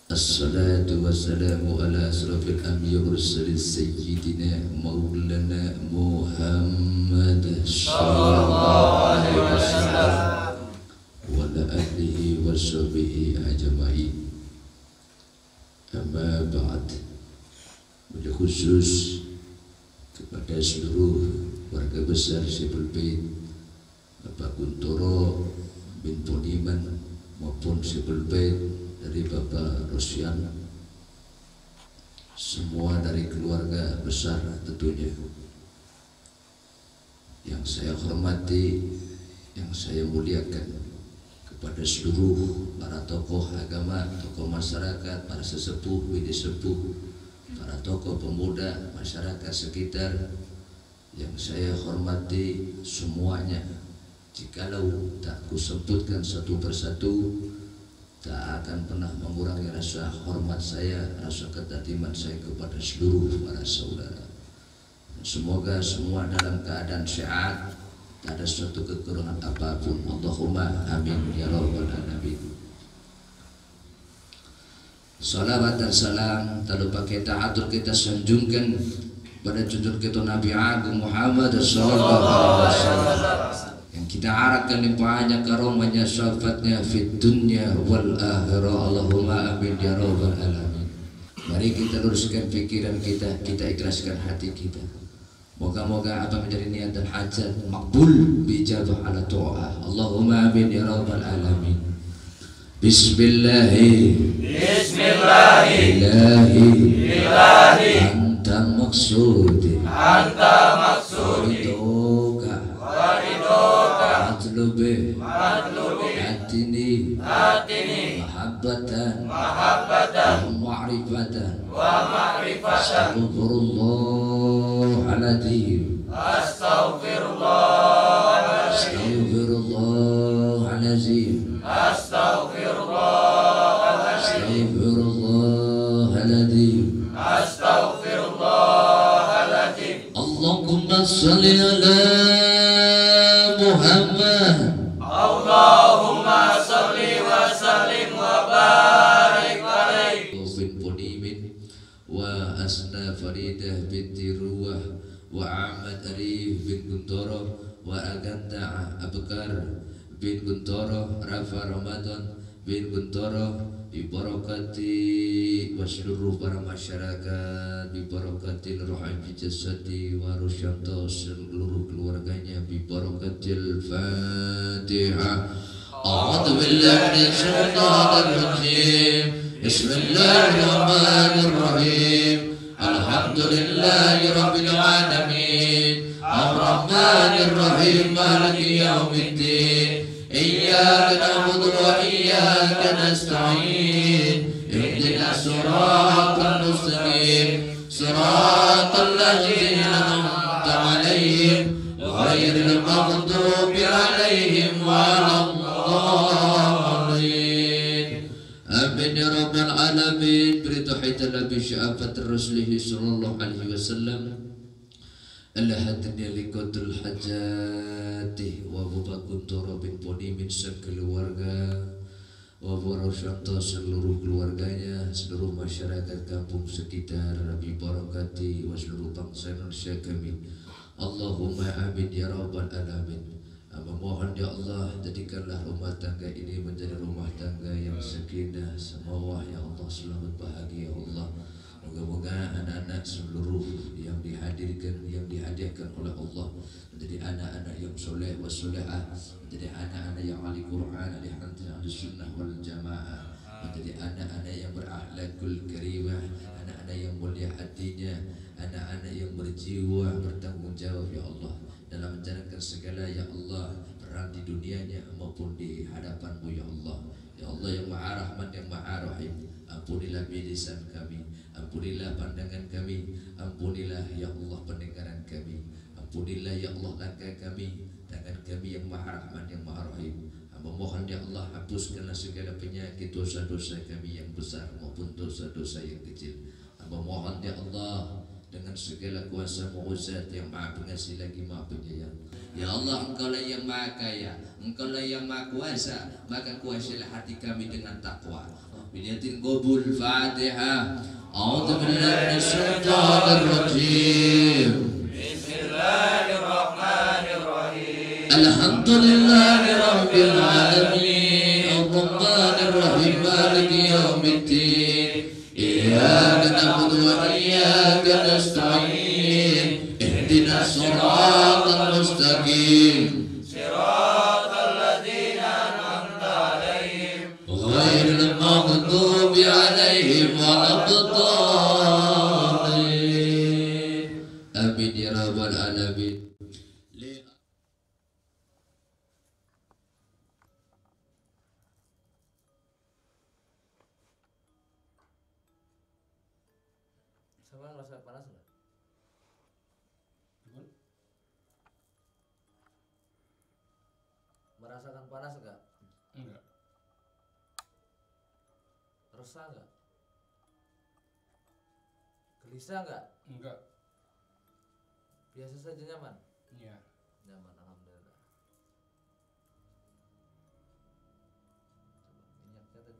Assalatu wassalamu ala asrafil anbiya wa mursalin sayyidina maulana Muhammad sallallahu alaihi wasallam wa ala alihi wa sahbihi ajma'in. Amma ba'd. Wajah khusus kepada seluruh warga besar Syibul Bait, Bapak Guntoro bin Poniman maupun Syibul Bait dari Bapak Rosyan, semua dari keluarga besar tentunya. Yang saya hormati, yang saya muliakan, kepada seluruh para tokoh agama, tokoh masyarakat, para sesepuh, bini sepuh, para tokoh pemuda, masyarakat sekitar, yang saya hormati semuanya. Jikalau tak kusebutkan satu persatu, tak akan pernah mengurangi rasa hormat saya, rasa ketatiman saya kepada seluruh para saudara. Semoga semua dalam keadaan sehat, tak ada suatu kekurangan apapun. Allahumma amin ya rabbal alamin. Salawat dan salam tak lupa kita atur, kita sanjungkan pada junjungan kita Nabi Agung Muhammad sallallahu alaihi wasallam, yang kita harapkan limpahnya karomahnya, syafaatnya fid dunya wal akhirah. Allahumma amin ya rabbal alamin. Mari kita luruskan pikiran kita, kita ikhlaskan hati kita. Moga-moga apa menjadi niat dan hajat makbul bijabah ala doa. Allahumma amin ya rabbal alamin. Bismillahi ilahi anta maksudi waridoka matlubi atini mahabbatan wa ma'rifatan astaghfirullahaladzim astaghfirullahaladzim astaghfirullahaladzim. Allahumma salli ala Muhammad. Allahumma salli wa sallim wa barik alaihi. Bin Ponimin wa Asna Faridah binti Ruwah wa Ahmad Arif bin Guntoro wa Aganta Abkar bin Guntoro, Rafa Ramadan bin Guntoro, bibarakati wa seluruh para masyarakat, bibarakatil rohabi jasadi wa rusyanto seluruh keluarganya, bibarakatil Fatihah. A'udzu billahi minasy syaithanir rajim. Bismillahirrahmanirrahim. Alhamdulillahi rabbil alamin. Ar-Rahmanir Rahim. Maliki yaumiddin. Iyyaka na'budu wa iyyaka nasta'in. Ihdinas siratal mustaqim. Siratal ladzina an'amta 'alaihim ghairil maghdubi 'alaihim waladdallin. Amin ya rabbal alamin. Beritahuitan Nabi syafat Rasulullah sallallahu alaihi wasallam. Allah hadnya likotul hajati wa Bapak Guntoro bin Ponimin sekeluarga wa Warosyanto seluruh keluarganya, seluruh masyarakat kampung sekitar, Nabi barakati wa seluruh bangsa Indonesia kami. Allahumma amin ya rabbal alamin. Memohon ya Allah, jadikanlah rumah tangga ini menjadi rumah tangga yang sakinah, semawah ya Allah, selamat bahagia ya Allah. Moga-moga anak-anak seluruh yang dihadirkan, yang dihadiahkan oleh Allah menjadi anak-anak yang soleh wa solehah, menjadi anak-anak yang ahli Quran, ahli hadis, ahli sunnah wal jamaah. menjadi anak-anak yang berakhlakul karimah, anak-anak yang mulia hatinya, anak-anak yang berjiwa bertanggung jawab ya Allah dalam menjalankan segala ya Allah, perang di dunianya maupun di hadapan-Mu ya Allah. Ya Allah yang Maha Rahman yang Maha Rahim, ampunilah bilisan kami, ampunilah pandangan kami, ampunilah ya Allah pendengaran kami, ampunilah ya Allah langkah kami, tangan kami yang Maha Rahman yang Maha Rahim. Hamba mohon ya Allah, hapuskanlah segala penyakit dosa-dosa kami yang besar maupun dosa-dosa yang kecil. Hamba mohon ya Allah, dengan segala kuasa mu'izat yang Maha Pengasih lagi Maha Penyayang. Ya Allah, Engkaulah yang Maha Kaya, Engkaulah yang Maha Kuasa, maka kuasailah hati kami dengan takwa. Biniatin qabul Fatihah. A'udzu billahi minasyaitonir rajim. Bismillahirrahmanirrahim. Alhamdulillahi rabbil alamin. Ar-Rahmanir Rahim. Maliki yaumiddin. Iyyaka na'budu wa iyyaka nasta'in. Ihdinas siratal mustaqim. Siratal ladzina an'amta 'alaihim ghairil maghdubi 'alaihim waladdallin. Amin ya rabbal alamin. Sama ngerasa panas nggak? Merasakan panas nggak? Enggak. Resah nggak? Gelisah nggak? Enggak. Biasa saja nyaman? Iya. Nyaman, alhamdulillah. Coba minyaknya tadi.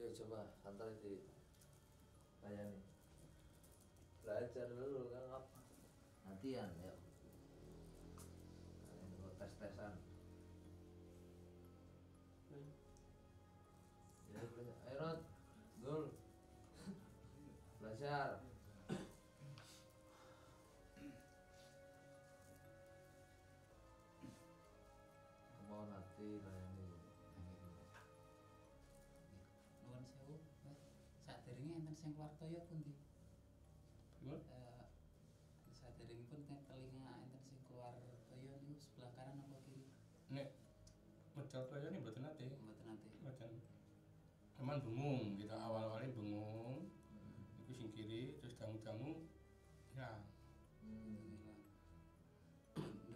Ya coba antar di layani. Belajar dulu kan apa? Latihan ya. Tes-tesan. Ya, belajar. Ayo Rod, Gul. Belajar. Kemauan hati layani. Nuwun sewu, sadèrèngé enten sing keluar toya pundi? Gimana? Sadèrèngipun teng telinga enten sing keluar toya niku sebelah kanan apa kiri? Nek medal kaya ini mboten nate. Mboten nate. Mboten. Cuman bengung, kita awal-awalnya bengung. Iku sing kiri terus dangu-dangu ya.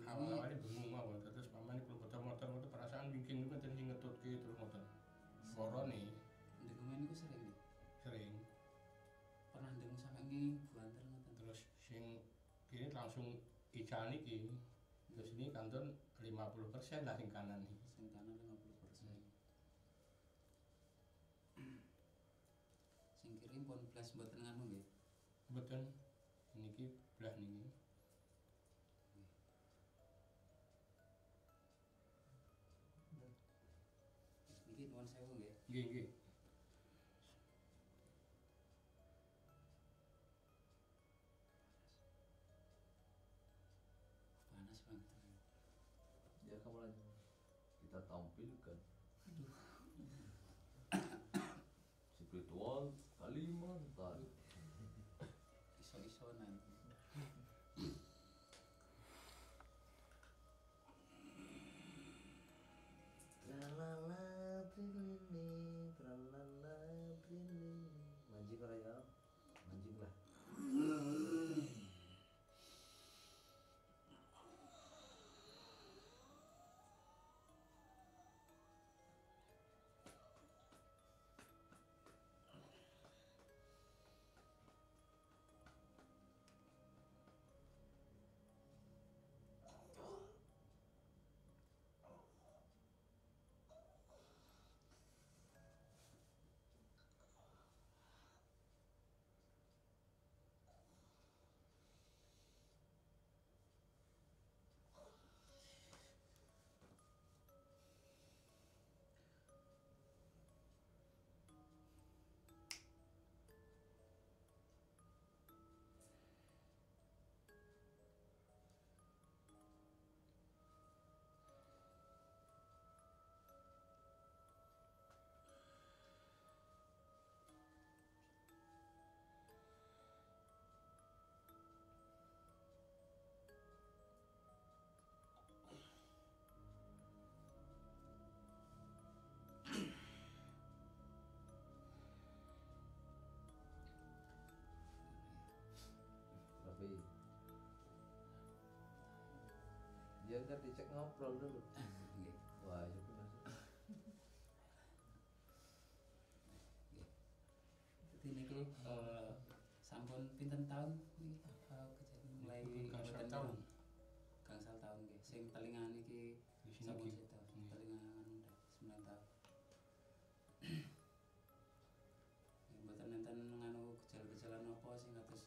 Awal-awalnya bengung mawon terus paman iku motor-motor perasaan bikin niku enten sing ngetutke terus ngoten. Korone Ndengungan niku sering nih. sering. Pernah ndengung sampe nggih buanter ngoten. Terus sing kiri langsung ical niki. Terus ini kanton 50% lah sing kanan nih. Sing kanan 50%. Sing kiri pun blas mboten nganu nggih. Mboten niki belah niki. Niki nuwun sewu nggih. Nggih nggih. Panas banget. Ya kamu lanjut. Kita tampilkan spiritual Kalimantan. Iso-isonan. Tralala trilili, tralala trilili. Mancing ora ya? Mancing lah. Biar dicek ngobrol dulu. Nggih. Wah, itu benar. Nggih. Jadi niki sampun pinten tahun niki kejadian mulai gangsal tahun. Gangsal tahun nggih. Sing telingan niki Di sini sampun nggih. sedo. Nggih. Telingan 9 tahun. Mboten nenten nganu gejala-gejala napa sing kados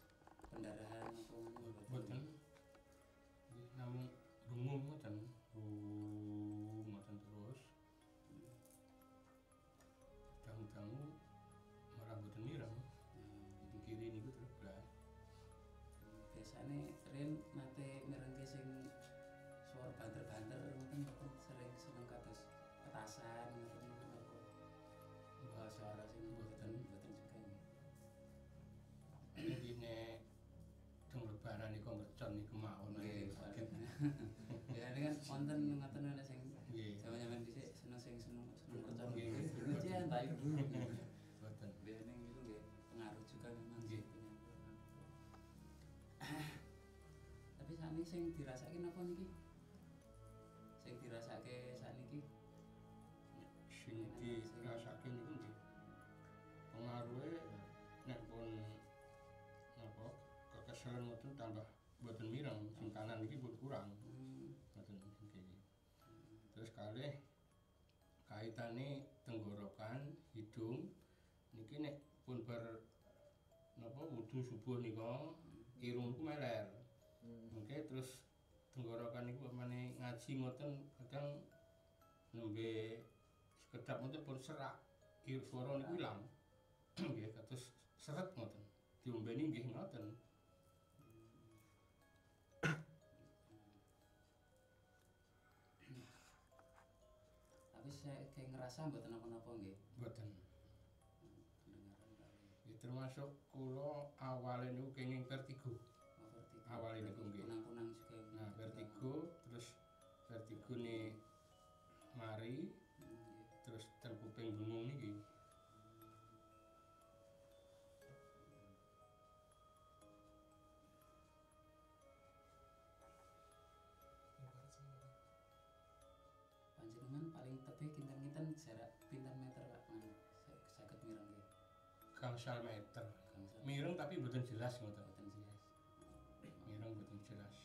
pendarahan apa ngono Mboten. Nggih, namung rungu ngoten. Ngoten terus. Dangu-dangu malah mboten mireng. Di kiri niku terus blas. Biasane Rin nate mirengke sing suara banter-banter ngoten mboten sering seneng kados petasan ngoten napa. Suara sing mboten juga nggih. Jadi nek teng lebaran niku mercon niku mawon Nggih, kaget. ya ini kan wonten ngoten ana sing Nggih. jaman-jaman dhisik seneng percaya. Nggih. Ujian ta ibu. Mboten. Biasanya itu nggih pengaruh juga memang Nggih. Tapi sakniki sing dirasake napa niki? Sing dirasake sakniki Sing dirasake niku nggih. Pengaruhe nek pun napa kekeselan ngoten tambah mboten mireng, sing kanan iki pun kurang. Ngoten sing kiri. Terus kalih kaitane tenggorokan, hidung niki nek pun ber napa wudu subuh nika irung niku meler. Oke, terus tenggorokan niku pamane ngaji ngoten kadang nembe sekedap ngoten pun serak. Swara niku ilang. Nggih, kados seret ngoten. Diombeni nggih ngoten. tapi saya kayak ngerasa mboten napa-napa nggih. Mboten. Pendengaran kali. Ya, termasuk kula awale niku kenging vertigo. Vertigo. Awale niku nggih. Kunang-kunang juga. Nah, vertigo terus vertigo nih mari terus ten kuping bengong niki. Panjenengan paling tebih kinten-kinten jarak pinten meter Pak? Saged mireng nggih. Gangsal meter. Gangsal. Mireng tapi mboten jelas ngoten. Mboten jelas. Mireng mboten jelas.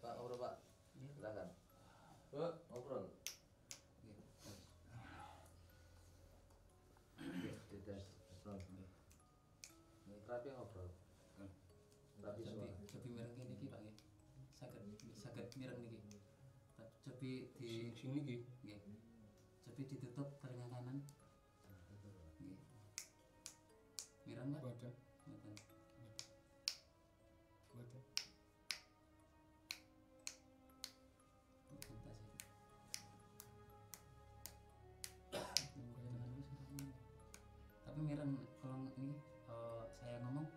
Pak, ngobrol Pak. Silakan. Pak, ngobrol. Nggih. Tidak. Ngobrol. Rapi ngobrol. Rapi Cobi suara. cobi mireng kene iki Pak nggih. Saged mireng niki. Cobi di Sing niki nggih. Cobi ditutup telinga kanan. Nggih. Mireng Pak? mboten. Mboten. Mboten. Mboten pas iki. Tapi mireng kalau ini saya ngomong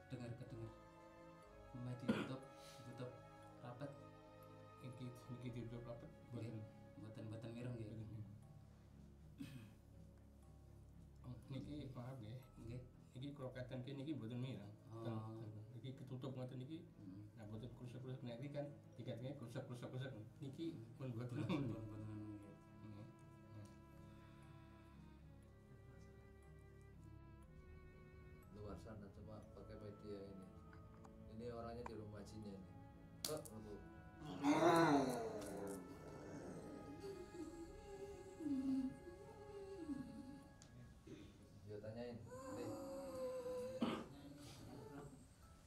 dengar kedengar. Mulai ditutup rapat. Niki ditutup rapet Nggih. mboten. Mboten mireng nggih. Niki maaf nggih. Nggih. Niki kroketen kene niki mboten mireng. Oh. Niki ketutup ngoten niki. Nah, mboten krusuk-krusuk nek iki kan dikatene krusuk-krusuk niki pun mboten. Mboten nggih. luar sana, cuma pakai media ini. Ini orangnya di rumah jinnya ini. Kok aku ya tanyain nih.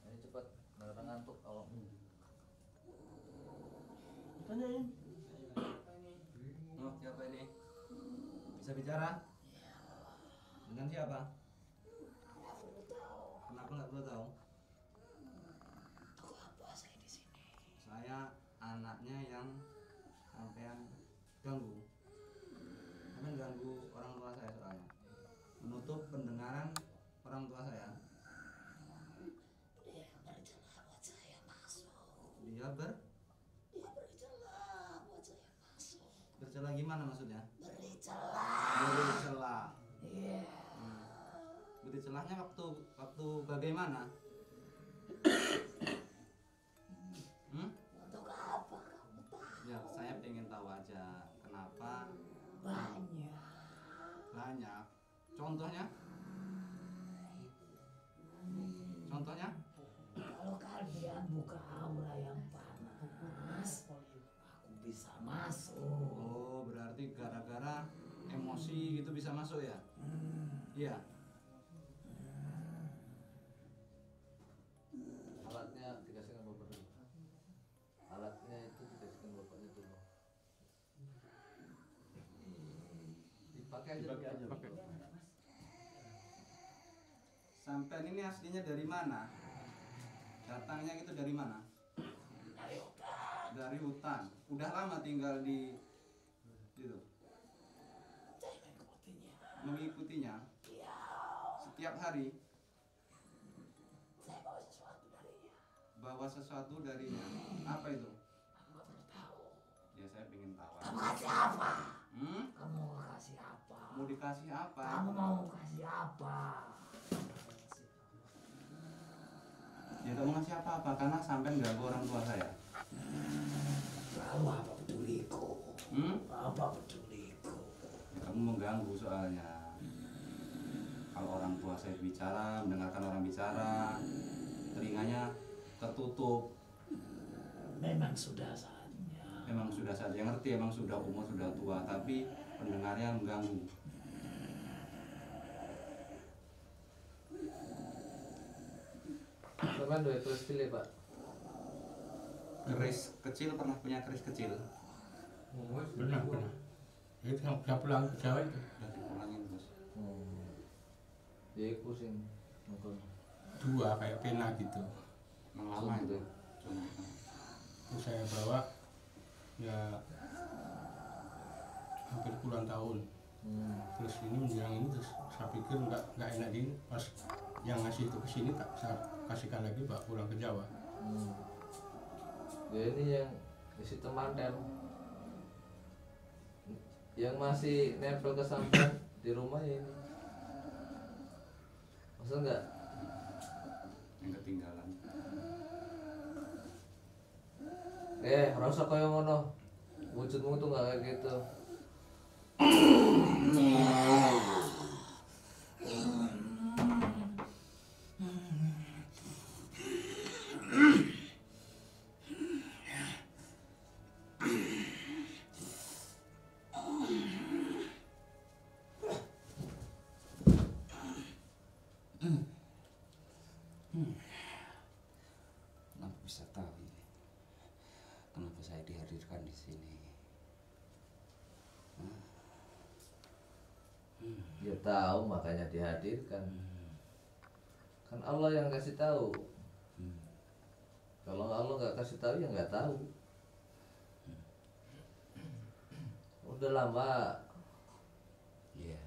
Ini cepat, nggak ngantuk awakmu. Tanyain. Oh, siapa ini? Bisa bicara? Dengan siapa? Kenapa nggak perlu tahu? Saya anaknya yang sampean ganggu. Sampean ganggu orang tua saya soalnya. Menutup pendengaran orang tua saya. Dia bercelah buat saya masuk. Dia Dia bercelah buat saya masuk. bercelah gimana maksudnya? Beri celah. Beri celah. Iya. Beri celahnya waktu bagaimana? Untuk apa kamu tahu? Ya, saya pengen tahu aja kenapa Banyak. Contohnya? Kalau kalian buka aura yang panas, aku bisa masuk. Oh, berarti gara-gara emosi gitu bisa masuk ya? Iya. Alatnya dikasih sama bapak dulu. Alatnya itu dikasihkan bapaknya dulu. Dipakai aja. Sampean ini aslinya dari mana? Datangnya itu dari mana? Dari hutan. Udah lama tinggal di situ. Saya mengikutinya. Mengikutinya? Iya. Setiap hari Saya bawa sesuatu darinya. bawa sesuatu darinya. Apa itu? Aku nggak perlu tahu. Ya, saya pengen tahu. Kamu kasih apa? Kamu mau kasih apa? Mau dikasih apa? Kamu mau kasih apa? Ya, kamu ngasih apa-apa karena sampean ganggu orang tua saya. Lalu apa peduliku? Apa peduliku? Ya, kamu mengganggu soalnya. Kalau orang tua saya bicara, mendengarkan orang bicara, telinganya tertutup. Memang sudah saatnya. Emang sudah saja ngerti, emang sudah umur sudah tua, tapi pendengarnya mengganggu. Sampean duwe keris cilik, Pak. Keris kecil, pernah punya keris kecil? Benar. Itu yang udah pulang ke Jawa itu. Udah dipulangin, Bos. Ya iku sing mungkin. Dua kayak pena gitu. Emang lama itu. Terus saya bawa ya hampir puluhan tahun. Terus ini menjelang ini terus saya pikir nggak enak ini pas yang ngasih itu ke sini tak saya kasihkan lagi bawa pulang ke Jawa. Ya ini yang isi temanten yang masih nempel ke sampean di rumah ya ini. Masa enggak? Yang ketinggalan. Rasa kaya ngono. Wujudmu tuh enggak kayak gitu. Kenapa bisa tahu ini? Kenapa saya dihadirkan di sini? Ya tahu makanya dihadirkan. Kan Allah yang kasih tahu. Kalau Allah nggak kasih tahu ya nggak tahu. Udah lama. Iya.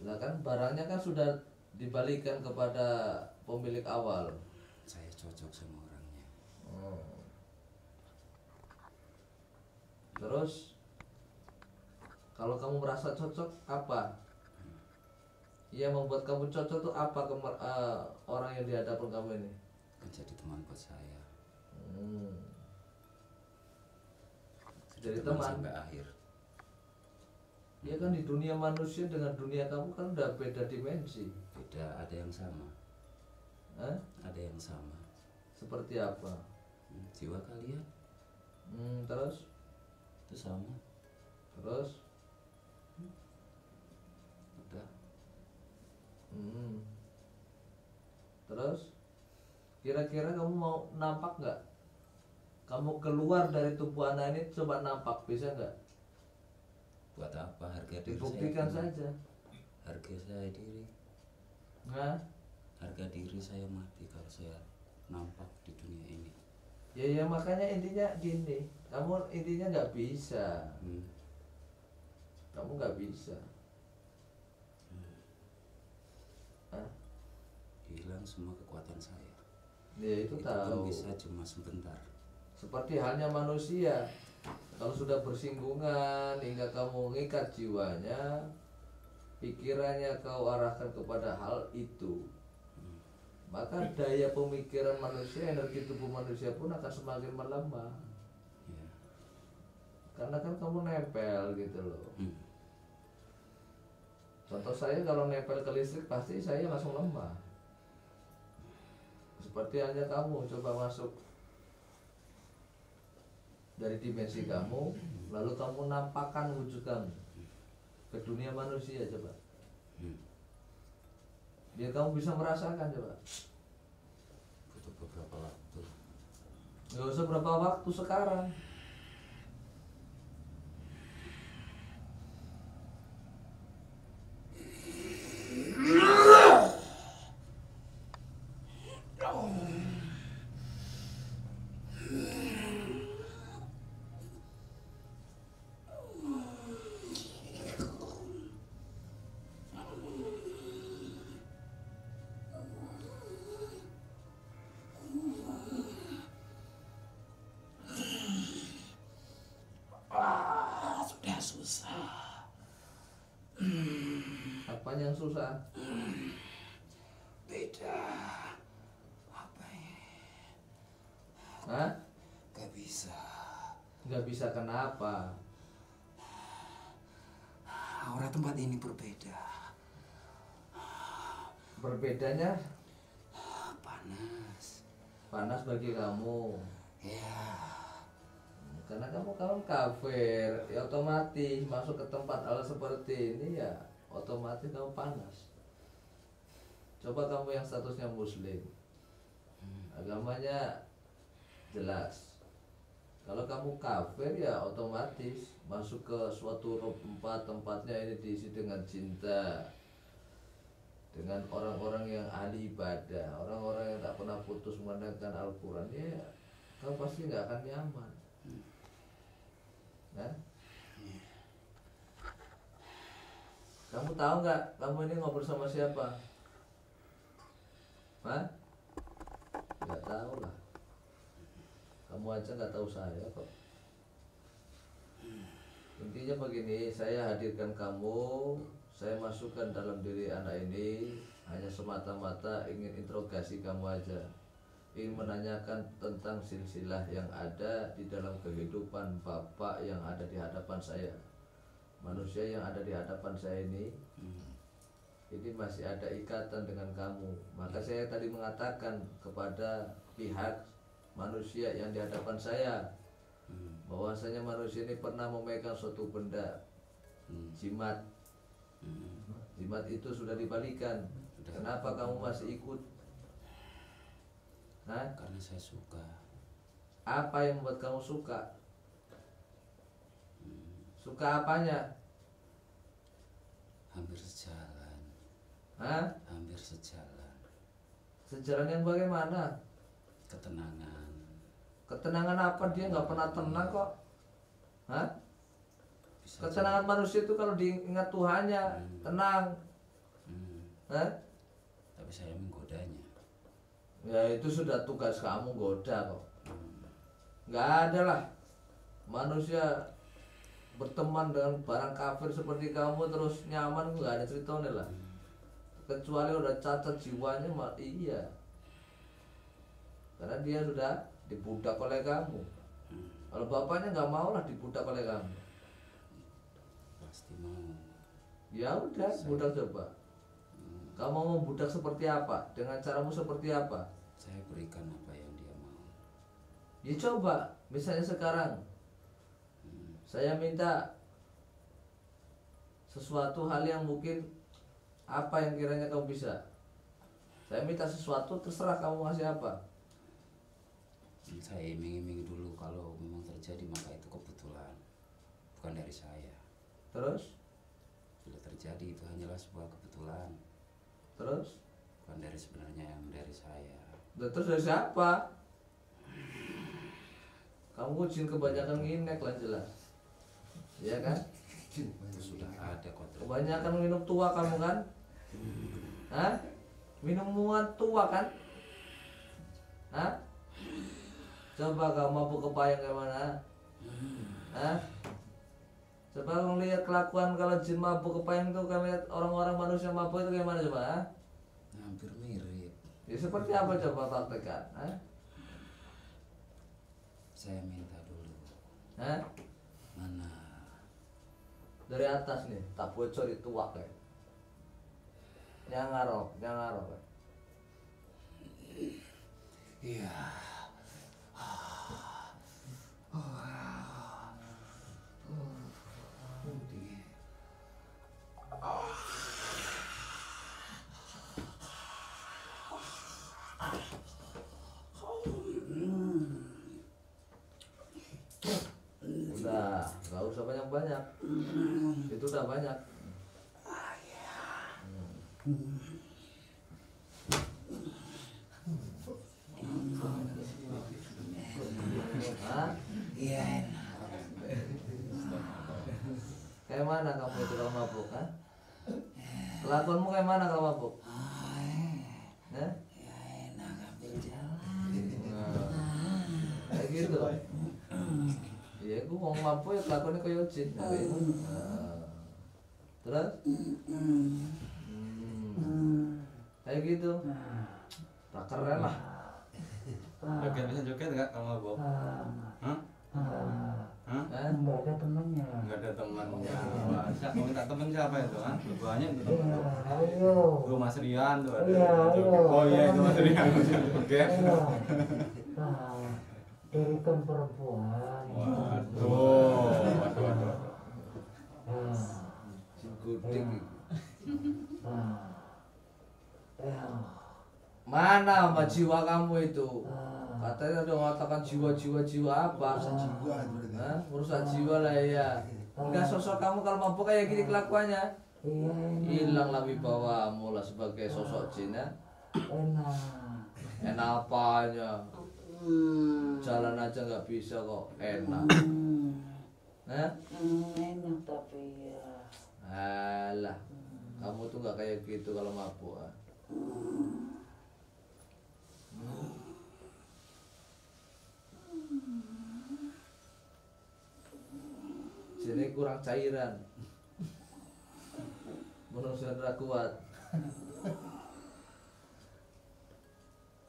Lah kan barangnya kan sudah dibalikan kepada pemilik awal. Saya cocok sama orangnya. Terus kalau kamu merasa cocok apa? Yang membuat kamu cocok tuh apa orang yang di hadapan kamu ini? Menjadi teman buat saya. Jadi teman sampai akhir. Ya kan di dunia manusia dengan dunia kamu kan udah beda dimensi. Beda, ada yang sama. Hah? Ada yang sama. Seperti apa? Jiwa kalian Terus? itu sama. Terus? Udah. Terus? Kira-kira kamu mau nampak nggak? Kamu keluar dari tubuh anak ini coba nampak, bisa nggak? Buat apa? Harga diri Dibuktikan saya saja. Harga saya diri. Nah, Harga diri saya mati kalau saya nampak di dunia ini. ya makanya intinya gini, kamu intinya nggak bisa. Kamu nggak bisa. Hilang semua kekuatan saya. Ya itu Kan tahu. bisa cuma sebentar. Seperti halnya manusia, kalau sudah bersinggungan hingga kamu mengikat jiwanya, pikirannya kau arahkan kepada hal itu, maka daya pemikiran manusia, energi tubuh manusia pun akan semakin melemah. Karena kan kamu nempel gitu loh. Contoh saya kalau nempel ke listrik pasti saya langsung lemah. Seperti halnya kamu coba masuk dari dimensi kamu, lalu kamu nampakkan wujud kamu ke dunia manusia, coba biar kamu bisa merasakan. Coba Butuh beberapa waktu. nggak usah berapa waktu, sekarang. Sudah susah. Apanya yang susah? Beda. Apa ya? Hah? Gak bisa. Nggak bisa kenapa? Aura tempat ini berbeda. Berbedanya? Panas. Panas bagi kamu. Ya. Karena kamu kafir, ya otomatis masuk ke tempat hal seperti ini ya otomatis kamu panas. Coba kamu yang statusnya muslim, agamanya jelas. Kalau kamu kafir ya otomatis masuk ke suatu tempat, tempatnya ini diisi dengan cinta, dengan orang-orang yang ahli ibadah, orang-orang yang tak pernah putus mendengarkan Al-Quran, ya kamu pasti nggak akan nyaman. Kan? Kamu tahu nggak kamu ini ngobrol sama siapa? Hah? Nggak tahu lah. Kamu aja nggak tahu saya kok. Intinya begini, saya hadirkan kamu, saya masukkan dalam diri anak ini hanya semata-mata ingin interogasi kamu aja, ingin menanyakan tentang silsilah yang ada di dalam kehidupan Bapak yang ada di hadapan saya. Manusia yang ada di hadapan saya ini masih ada ikatan dengan kamu. Maka saya tadi mengatakan kepada pihak manusia yang di hadapan saya bahwasanya manusia ini pernah memegang suatu benda, jimat. Jimat itu sudah dibalikan. Kenapa kamu masih ikut? Hah? Karena saya suka. Apa yang membuat kamu suka? Suka apanya? Hampir sejalan. Hah? Hampir sejalan. Sejalan yang bagaimana? Ketenangan. Ketenangan apa? Dia nggak pernah tenang kok. Hah? Bisa Ketenangan manusia itu kalau diingat Tuhannya tenang. Hah? Tapi saya menggodanya. Ya itu sudah tugas kamu goda kok. Nggak ada lah manusia berteman dengan barang kafir seperti kamu terus nyaman, nggak ada ceritanya lah. Kecuali udah cacat jiwanya, iya. Karena dia sudah dibudak oleh kamu. Kalau bapaknya nggak mau lah dibudak oleh kamu. pasti mau. Ya udah, budak coba. Kamu mau budak seperti apa? Dengan caramu seperti apa? Saya berikan apa yang dia mau. Ya coba, misalnya sekarang saya minta sesuatu hal yang mungkin apa yang kiranya kamu bisa. Saya minta sesuatu, terserah kamu ngasih apa. Saya iming-iming dulu, kalau memang terjadi maka itu kebetulan, bukan dari saya. Terus? Bila terjadi itu hanyalah sebuah kebetulan. Terus? Bukan dari sebenarnya yang dari saya. Terus dari siapa? Kamu jin kebanyakan nginek lah jelas. Iya kan? Itu sudah ada kontrak. Kebanyakan minum tua kamu kan? Hah? Minuman tua kan? Hah? Coba kamu mabuk kepayang kayak mana? Hah? Coba kamu lihat kelakuan kalau jin mabuk kepayang itu, kamu lihat orang-orang manusia mabuk itu kayak mana coba? Hah? Hampir mirip. Ya seperti apa coba praktekkan? Hah? Saya minta dulu. Hah? Mana? Dari atas nih, tak bocor itu wak kayak. Nyangarok. Iya. Udah, nggak usah banyak-banyak. Itu udah banyak. Hah? Iya. Kayak mana kamu itu kalau mabuk? Hah? Kelakuanmu kayak mana kalau mabuk? Hah? Enak ambil jalan. Kayak gitu. Iya, aku mau mabuk ya kelakuannya kayak jin. Terus? Kayak gitu. Tak keren lah. Joget bisa joget nggak kalau mabok? Hah? Nggak ada temannya. Nggak ada temannya. Siapa minta teman siapa itu? Hah? Banyak itu teman. Iya, ayo. Tuh Mas Rian tuh ada. Iya, ayo. Oh iya itu Mas Rian bisa joget. Dirikan perempuan. Waduh. Gudik. Ya. Mana sama jiwa kamu itu? Katanya udah mengatakan jiwa apa? Merusak jiwa lah ya. Enggak, sosok kamu kalau mabuk kayak gini kelakuannya. Hilanglah wibawamu lah sebagai sosok jin ya. Enak apanya? Jalan aja nggak bisa kok, enak. Enak tapi ya. Alah, kamu tuh nggak kayak gitu kalau mabuk. Sini kurang cairan, manusia kuat.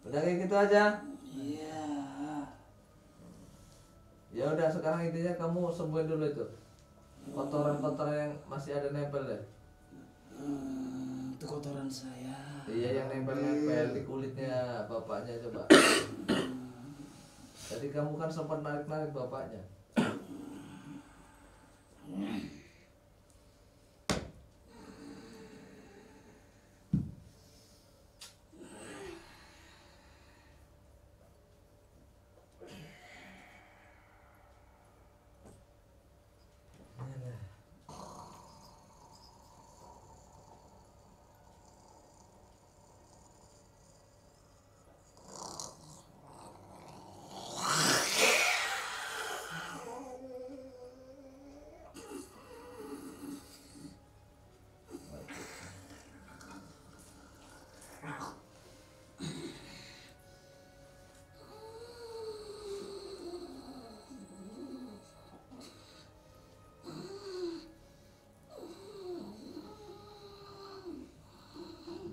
Udah kayak gitu aja. Iya. Ya udah, sekarang intinya kamu sembuhin dulu itu kotoran-kotoran yang masih ada nempel ya. Itu kotoran saya. Iya, yang nempel-nempel di kulitnya bapaknya coba. Jadi kamu kan sempat narik-narik bapaknya.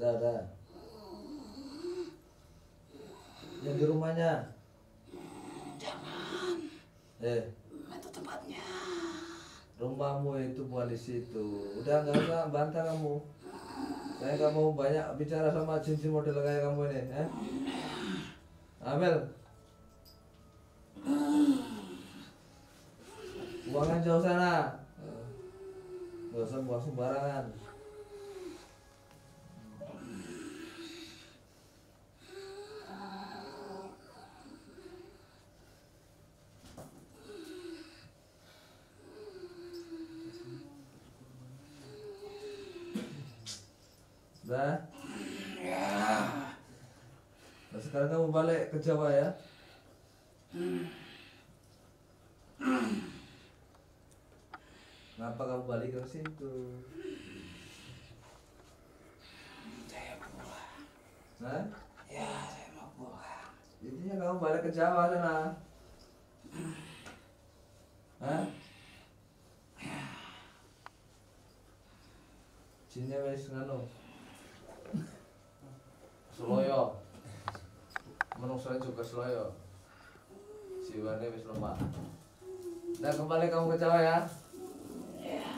Udah. Yang di rumahnya. Jangan. Itu tempatnya. Rumahmu itu bukan di situ. Udah nggak usah bantah kamu. Saya nggak mau banyak bicara sama cincin model kayak kamu ini, ya. Amel, buangkan jauh sana. Nggak usah buang sembarangan. Nah, nah sekarang kamu balik ke Jawa ya. Kenapa kamu balik ke situ? Saya pulang. Hah? Ya, saya mau pulang. Intinya kamu balik ke Jawa sana. Hah? Jinnya wis ngono. Seloyo. Menungsoe juga seloyo. Jiwane wis lemah. Nah, kembali kamu ke Jawa ya. Ya.